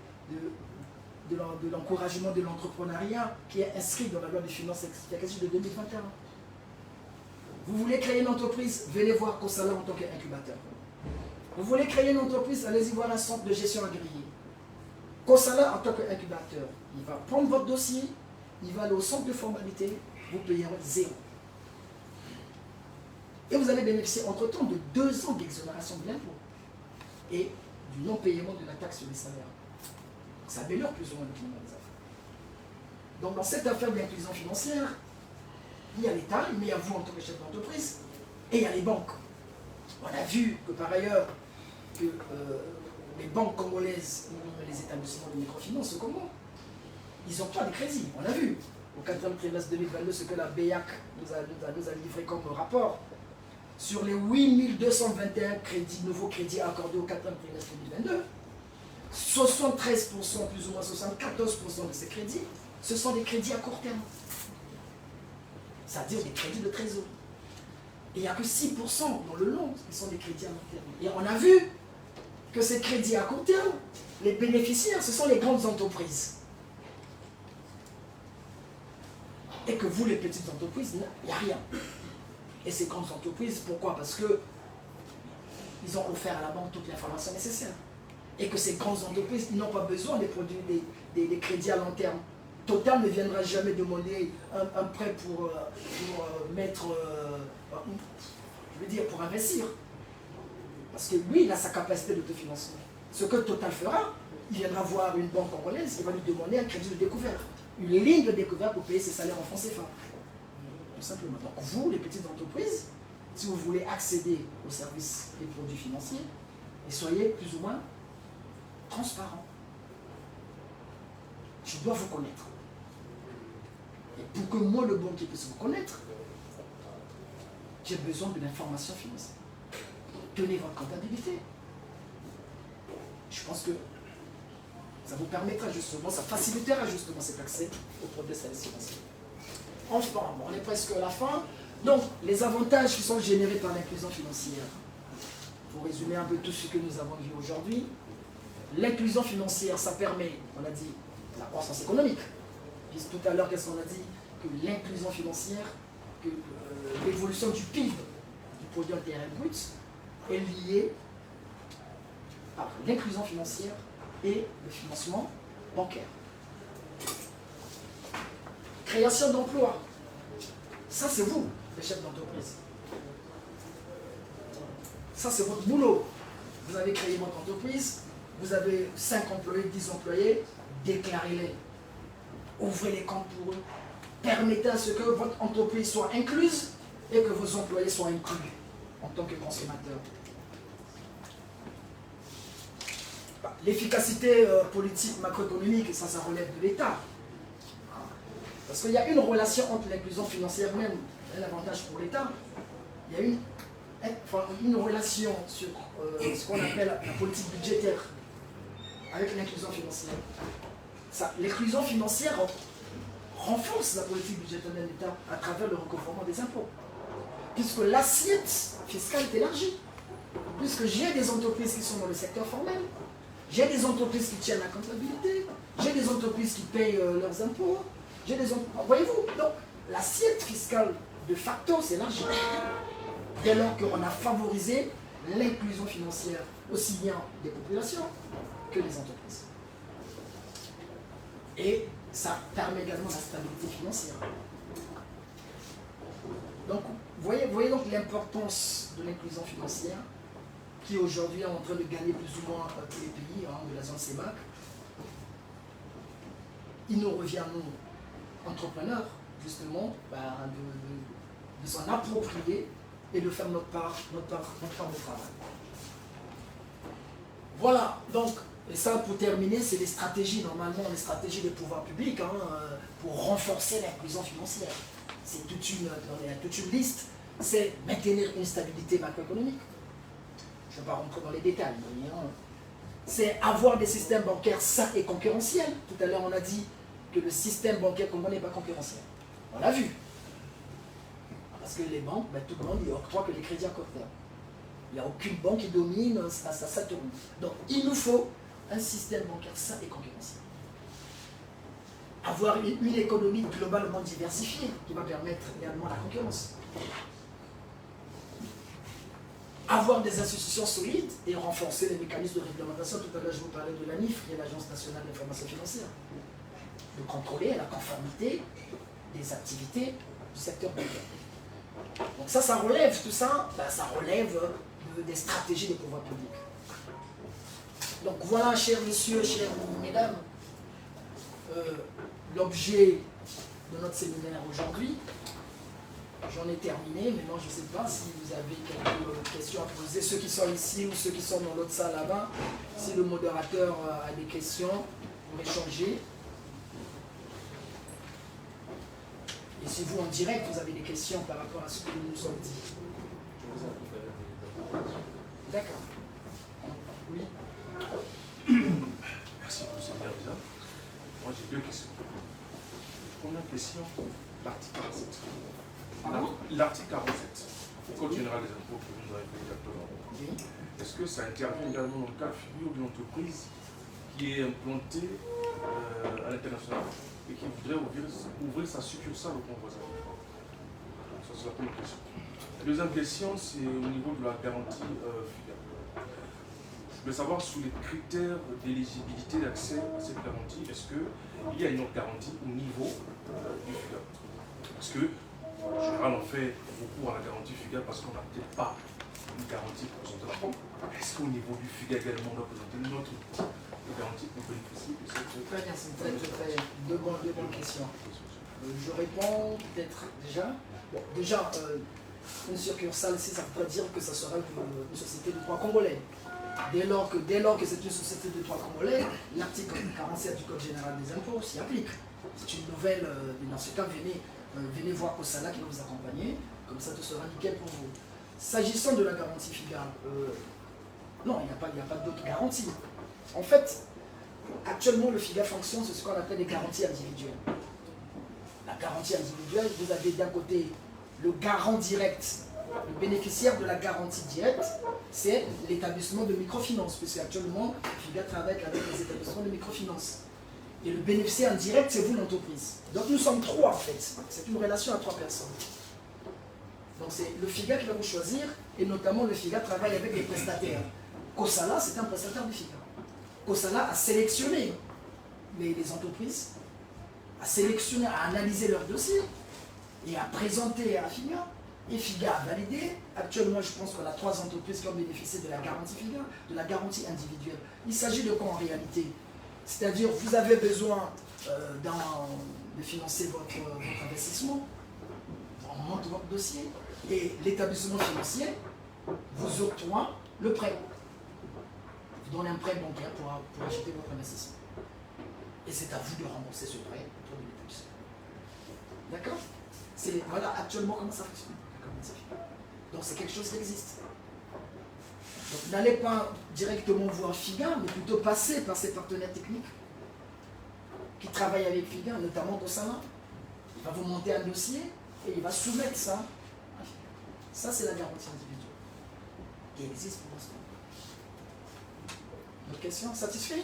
de l'encouragement de l'entrepreneuriat qui est inscrit dans la loi des finances rectificative de 2021. Vous voulez créer une entreprise, venez voir Kosala en tant qu'incubateur. Vous voulez créer une entreprise, allez-y voir un centre de gestion agréé. Kosala en tant qu'incubateur, il va prendre votre dossier, il va aller au centre de formalité, vous payerez 0. Et vous allez bénéficier entre-temps de 2 ans d'exonération de l'impôt et du non-paiement de la taxe sur les salaires. Ça améliore plus ou moins le climat des affaires. Donc dans cette affaire d'inclusion financière, il y a l'État, il y a vous en tant que chef d'entreprise, et il y a les banques. On a vu que par ailleurs, que les banques congolaises, les établissements de microfinance au Congo, ils ont pas de crédit. On a vu au 4e trimestre 2022 ce que la BEAC nous a livré comme rapport. Sur les 8221 nouveaux crédits accordés au 4e trimestre 2022, 73%, plus ou moins 74% de ces crédits, ce sont des crédits à court terme. C'est-à-dire des crédits de trésorerie. Et il n'y a que 6% dans le long qui sont des crédits à long terme. Et on a vu que ces crédits à court terme, les bénéficiaires, ce sont les grandes entreprises. Et que vous, les petites entreprises, il n'y a rien. Et ces grandes entreprises, pourquoi? Parce que ils ont offert à la banque toute l'information nécessaire. Et que ces grandes entreprises, ils n'ont pas besoin de produire des crédits à long terme. Total ne viendra jamais demander un prêt pour mettre, je veux dire, pour investir. Parce que lui, il a sa capacité d'autofinancement. Ce que Total fera, il viendra voir une banque congolaise, il va lui demander un crédit de découvert. Une ligne de découvert pour payer ses salaires en francs CFA. Tout simplement. Donc vous, les petites entreprises, si vous voulez accéder aux services et produits financiers, et soyez plus ou moins transparent. Je dois vous connaître. Et pour que moi, le banquier, puisse vous connaître, j'ai besoin de l'information financière. Tenez votre comptabilité. Je pense que ça vous permettra justement, ça facilitera justement cet accès aux produits de services financiers. Enfin, on est presque à la fin. Donc, les avantages qui sont générés par l'inclusion financière. Pour résumer un peu tout ce que nous avons vu aujourd'hui, l'inclusion financière, ça permet, on a dit, la croissance économique. Puis tout à l'heure, qu'est-ce qu'on a dit? Que l'inclusion financière, que l'évolution du PIB, du produit intérieur brut, est liée par l'inclusion financière et le financement bancaire. Création d'emplois. Ça, c'est vous, les chefs d'entreprise. Ça, c'est votre boulot. Vous avez créé votre entreprise, vous avez 5 employés, 10 employés, déclarez-les. Ouvrez les comptes pour eux. Permettez à ce que votre entreprise soit incluse et que vos employés soient inclus en tant que consommateurs. L'efficacité politique macroéconomique, ça relève de l'État. Parce qu'il y a une relation entre l'inclusion financière même et l'avantage pour l'État. Il y a une relation sur ce qu'on appelle la politique budgétaire avec l'inclusion financière. L'inclusion financière renforce la politique budgétaire de l'État à travers le recouvrement des impôts. Puisque l'assiette fiscale est élargie. Puisque j'ai des entreprises qui sont dans le secteur formel, j'ai des entreprises qui tiennent la comptabilité, j'ai des entreprises qui payent leurs impôts, voyez-vous, donc l'assiette fiscale de facto s'élargit. Dès lors qu'on a favorisé l'inclusion financière aussi bien des populations que des entreprises. Et ça permet également la stabilité financière. Donc, voyez donc l'importance de l'inclusion financière qui aujourd'hui est en train de gagner plus ou moins tous les pays de la zone CEMAC. Il nous revient, nous, entrepreneurs, justement, de s'en approprier et de faire notre part de travail. Voilà, donc, et ça pour terminer, c'est les stratégies, normalement, les stratégies des pouvoirs publics pour renforcer l'inclusion financière. C'est toute une liste, c'est maintenir une stabilité macroéconomique. Je ne vais pas rentrer dans les détails, mais c'est avoir des systèmes bancaires sains et concurrentiels. Tout à l'heure, on a dit que le système bancaire congolais n'est pas concurrentiel. On l'a vu. Parce que les banques, tout le monde y octroie que les crédits à court terme. Il n'y a aucune banque qui domine, ça tourne. Donc, il nous faut un système bancaire sain et concurrentiel. Avoir une économie globalement diversifiée qui va permettre également la concurrence. Avoir des institutions solides et renforcer les mécanismes de réglementation. Tout à l'heure, je vous parlais de l'ANIF, qui est l'Agence nationale d'information financière. De contrôler la conformité des activités du secteur bancaire. Donc ça relève, tout ça, ça relève des stratégies des pouvoirs publics. Donc voilà, chers messieurs, chères mesdames, l'objet de notre séminaire aujourd'hui. J'en ai terminé. Maintenant, je ne sais pas si vous avez quelques questions à poser, ceux qui sont ici ou ceux qui sont dans l'autre salle là-bas. Si le modérateur a des questions pour échanger. Et si vous, en direct, vous avez des questions par rapport à ce que nous nous sommes dit. D'accord. Oui. Merci pour ce bien. Moi, j'ai deux questions. Première question, l'article 47. L'article 47, le Code général des impôts que vous avez fait exactement. Est-ce que ça intervient également dans le cas de figure d'une entreprise qui est implantée à l'international et qui voudrait ouvrir sa succursale au Congo voisin? Ça, c'est la première question. La deuxième question, c'est au niveau de la garantie FIGA. Je veux savoir sous les critères d'éligibilité d'accès à cette garantie, est-ce qu'il y a une autre garantie au niveau du FIGA? Parce que, en général, on fait beaucoup à la garantie FIGA parce qu'on n'a peut-être pas une garantie pour présenter la pompe. Est-ce qu'au niveau du FIGA également, on doit présenter une autre garantie pour bénéficier de cette... Très bien, c'est deux bonnes questions. Je réponds peut-être déjà. Bon, déjà, une succursale ici, ça veut pas dire que ça sera une société de droit congolais. Dès lors que c'est une société de droit congolais, l'article 47 du Code général des impôts s'y applique. C'est une nouvelle, dans ce cas, venez voir Kosala qui va vous accompagner, comme ça tout sera nickel pour vous. S'agissant de la garantie FIGA, non, il n'y a pas d'autre garantie. En fait, actuellement, le FIGA fonctionne sur ce qu'on appelle des garanties individuelles. La garantie individuelle, vous avez d'un côté le garant direct, le bénéficiaire de la garantie directe, c'est l'établissement de microfinance, puisque actuellement, FIGA travaille avec les établissements de microfinance. Et le bénéficiaire indirect, c'est vous l'entreprise. Donc nous sommes trois en fait. C'est une relation à trois personnes. Donc c'est le FIGA qui va vous choisir, et notamment le FIGA travaille avec les prestataires. Kosala, c'est un prestataire du FIGA. Kosala a sélectionné les entreprises, a sélectionné, a analysé leurs dossiers et a présenté à FIGA. Et FIGA a validé. Actuellement, je pense qu'on a 3 entreprises qui ont bénéficié de la garantie FIGA, de la garantie individuelle. Il s'agit de quoi en réalité? C'est-à-dire, vous avez besoin de financer votre investissement, on monte votre dossier, et l'établissement financier vous octroie le prêt. Vous donnez un prêt bancaire pour acheter votre investissement. Et c'est à vous de rembourser ce prêt autour de l'établissement. D'accord? Voilà actuellement comment ça fonctionne. Donc c'est quelque chose qui existe. Donc n'allez pas directement voir FIGA, mais plutôt passer par ses partenaires techniques qui travaillent avec FIGA, notamment Kosala. Il va vous monter un dossier et il va soumettre ça à FIGA. Ça, c'est la garantie individuelle qui existe pour l'instant. Une autre question? Satisfait?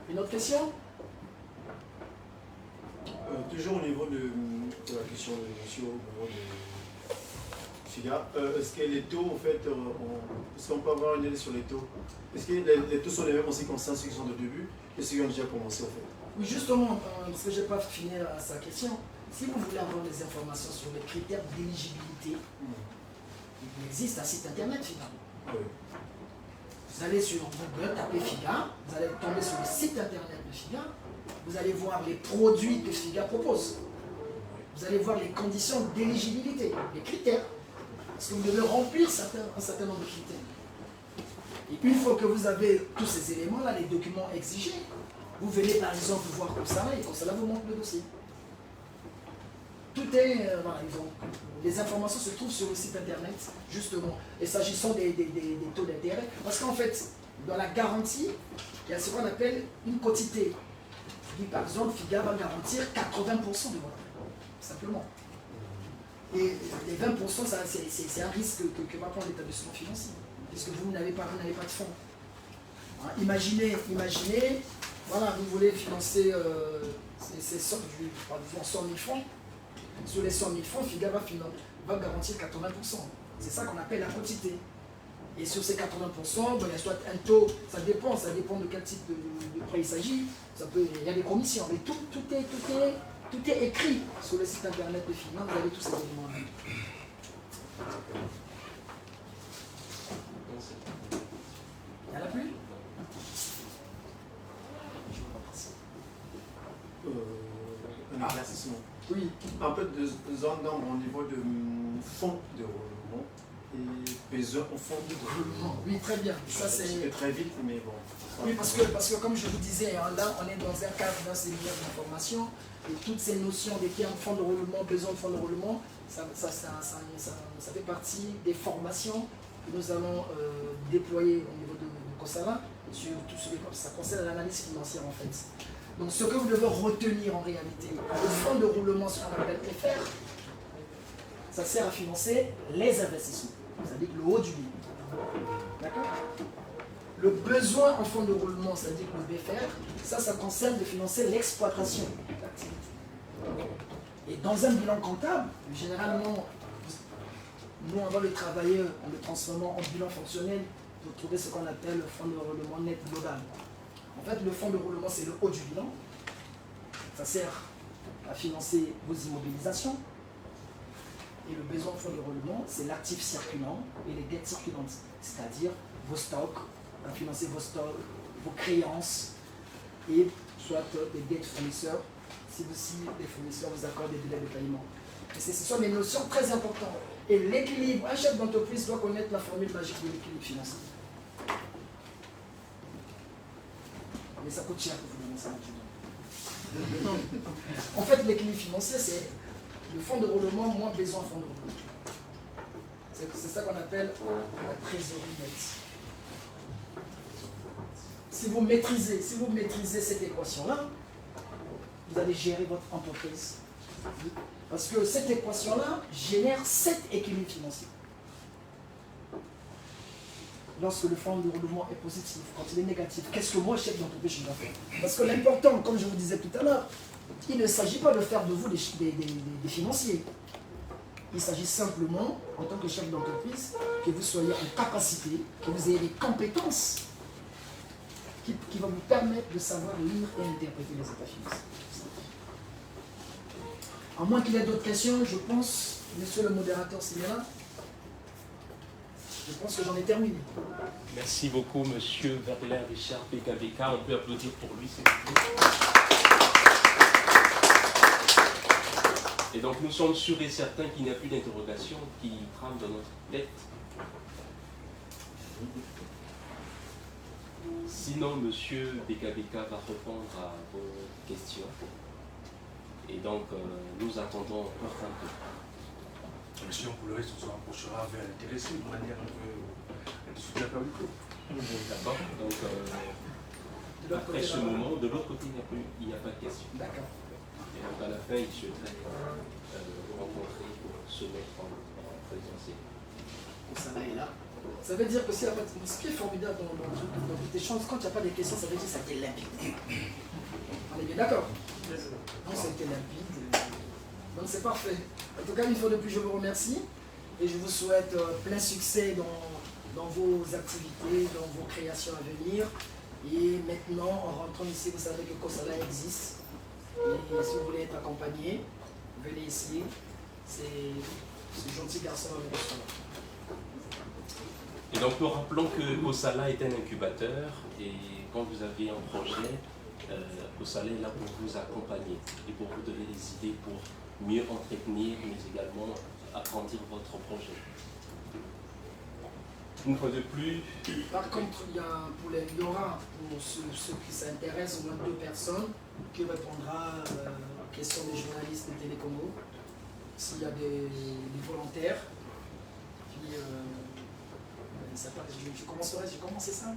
Une autre question? Toujours au niveau de la question de monsieur au moment de FIGA, est-ce que les taux, en fait, est-ce qu'on peut avoir une idée sur les taux? Est-ce que les taux sont les mêmes en ce qui concerne ceux qui sont de début et ceux qui ont déjà commencé en fait? Oui, justement, parce que je n'ai pas fini sa question. Si vous voulez avoir des informations sur les critères d'éligibilité, il existe un site internet finalement. Oui. Vous allez sur Google, tapez FIGA, vous allez tomber sur le site internet de FIGA, vous allez voir les produits que FIGA propose. Vous allez voir les conditions d'éligibilité, les critères. Parce que vous devez remplir un certain nombre de critères. Et une fois que vous avez tous ces éléments-là, les documents exigés, vous venez par exemple voir Kosala et Kosala vous montre le dossier. Tout est, voilà, les informations se trouvent sur le site internet, justement. Et s'agissant des taux d'intérêt, parce qu'en fait, dans la garantie, il y a ce qu'on appelle une quotité. Par exemple, FIGA va garantir 80% de votre prêt, simplement. Et les 20%, c'est un risque que va prendre l'établissement financier, puisque vous n'avez pas de fonds. Hein, imaginez, voilà, vous voulez financer ces sommes, par exemple 100 000 francs. Sur les 100 000 francs, FIGA va garantir 80%. C'est ça qu'on appelle la quotité. Et sur ces 80%, il y a soit un taux, ça dépend de quel type de prêt il s'agit. Il y a des commissions, mais tout est écrit sur le site internet de FIGA, vous avez tous ces éléments-là. Il n'y en a plus? Un éclaircissement. Oui. Un peu de zone d'ombre au niveau de fonds de roulement et besoin au fond de roulement. Oui, très bien. Ça, c'est très vite, mais bon. Oui, parce que comme je vous disais, hein, là, on est dans un cadre d'un séminaire d'information et toutes ces notions des termes fonds de roulement, besoin de fonds de roulement, ça fait partie des formations que nous allons déployer au niveau de Kosala sur tout ce qui ça concerne l'analyse financière en fait. Donc ce que vous devez retenir en réalité, le fonds de roulement, ce qu'on appelle FR, ça sert à financer les investissements, c'est-à-dire le haut du billet. D'accord? Le besoin en fonds de roulement, c'est-à-dire le BFR, ça concerne de financer l'exploitation de l'activité. Et dans un bilan comptable, généralement, nous on va le travailler en le transformant en bilan fonctionnel pour trouver ce qu'on appelle le fonds de roulement net global. En fait, le fonds de roulement, c'est le haut du bilan. Ça sert à financer vos immobilisations. Et le besoin en fonds de roulement, c'est l'actif circulant et les dettes circulantes, c'est-à-dire vos stocks, à financer vos stocks, vos créances et soit des dettes fournisseurs, si les fournisseurs vous accordent des délais de paiement. Et ce sont des notions très importantes. Et l'équilibre, un chef d'entreprise doit connaître la formule magique de l'équilibre financier. Mais ça coûte cher pour vous donner ça maintenant. En fait, l'équilibre financier, c'est le fonds de roulement moins besoin de fonds de roulement. C'est ça qu'on appelle la trésorerie nette. Si vous maîtrisez cette équation-là, vous allez gérer votre entreprise. Parce que cette équation-là génère 7 équilibres financiers. Lorsque le fonds de roulement est positif, quand il est négatif, qu'est-ce que moi, chef d'entreprise, je dois faire? Parce que l'important, comme je vous disais tout à l'heure, il ne s'agit pas de faire de vous des financiers. Il s'agit simplement, en tant que chef d'entreprise, que vous soyez en capacité, que vous ayez des compétences qui vont vous permettre de savoir lire et interpréter les états financiers. À moins qu'il y ait d'autres questions, je pense, monsieur le modérateur s'il est là, je pense que j'en ai terminé. Merci beaucoup, monsieur Verlaine Richard PKVK. On peut applaudir pour lui, s'il vous plaît. Et donc, nous sommes sûrs et certains qu'il n'y a plus d'interrogation qui trame dans notre tête. Sinon, monsieur BKBK va répondre à vos questions. Et donc, nous attendons encore un peu. Monsieur, pour le reste, on se rapprochera vers l'intéressé de manière un peu discuter avec lui. D'accord. Donc, après ce moment, de l'autre côté, il n'y a pas de question. D'accord. Et donc, à la fin, il souhaiterait vous rencontrer pour se mettre en présentiel. Ça là est là. Ça veut dire que ce qui est formidable dans tout échange, quand il n'y a pas de questions, ça veut dire que ça a été limpide. On est bien d'accord? Donc ça a été limpide. Donc c'est parfait. En tout cas, une fois de plus, je vous remercie et je vous souhaite plein succès dans vos activités, dans vos créations à venir. Et maintenant, en rentrant ici, vous savez que Kosala existe. Et si vous voulez être accompagné, venez essayer. C'est gentil garçon avec le restaurant. Et donc nous rappelons que Osala est un incubateur et quand vous avez un projet, Osala est là pour vous accompagner et pour vous donner des idées pour mieux entretenir mais également agrandir votre projet. Une fois de plus, Par contre, il y aura pour ceux qui s'intéressent au moins 2 personnes qui répondra aux questions des journalistes de Télécombo. S'il y a des volontaires, puis je commencerai ça.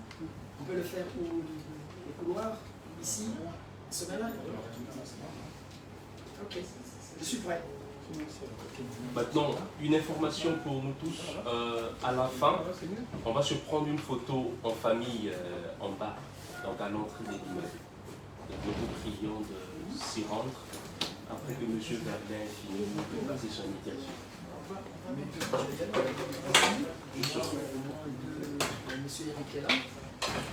On peut le faire au couloir, ici, ce matin. Ok, je suis prêt. maintenant, une information pour nous tous. À la fin, on va se prendre une photo en famille en bas, donc à l'entrée des immeubles. Donc nous vous prions de s'y rendre après que M. Verlin ait fini de passer son interview. Monsieur Eric est là.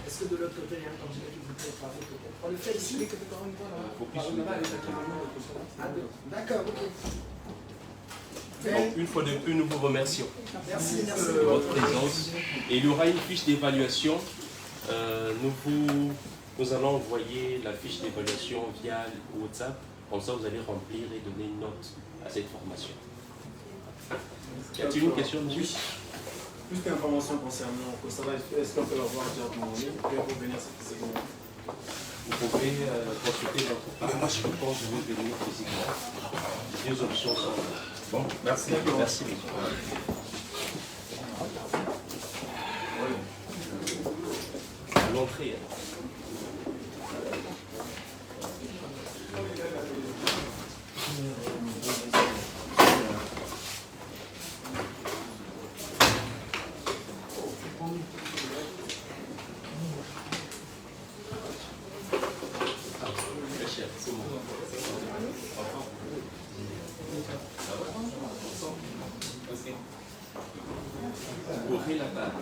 Est-ce que de l'autre côté, il y a un candidat qui voudrait parler peut-être? On le fait ici? Faut plus se mettre à la caméra. D'accord, ok. Donc, une fois de plus, nous vous remercions Merci. de votre présence. Et il y aura une fiche d'évaluation. Nous allons envoyer la fiche d'évaluation via WhatsApp. Comme ça, vous allez remplir et donner une note à cette formation. Y a-t-il une question, monsieur? Plus d'informations concernant Osala, est-ce qu'on peut l'avoir directement en ligne ou bien pour venir physiquement? Vous pouvez consulter votre page. Je pense que vous devez venir physiquement. Les 2 options sont là. Bon, merci. Merci, monsieur. À l'entrée. Ouvrez la barre.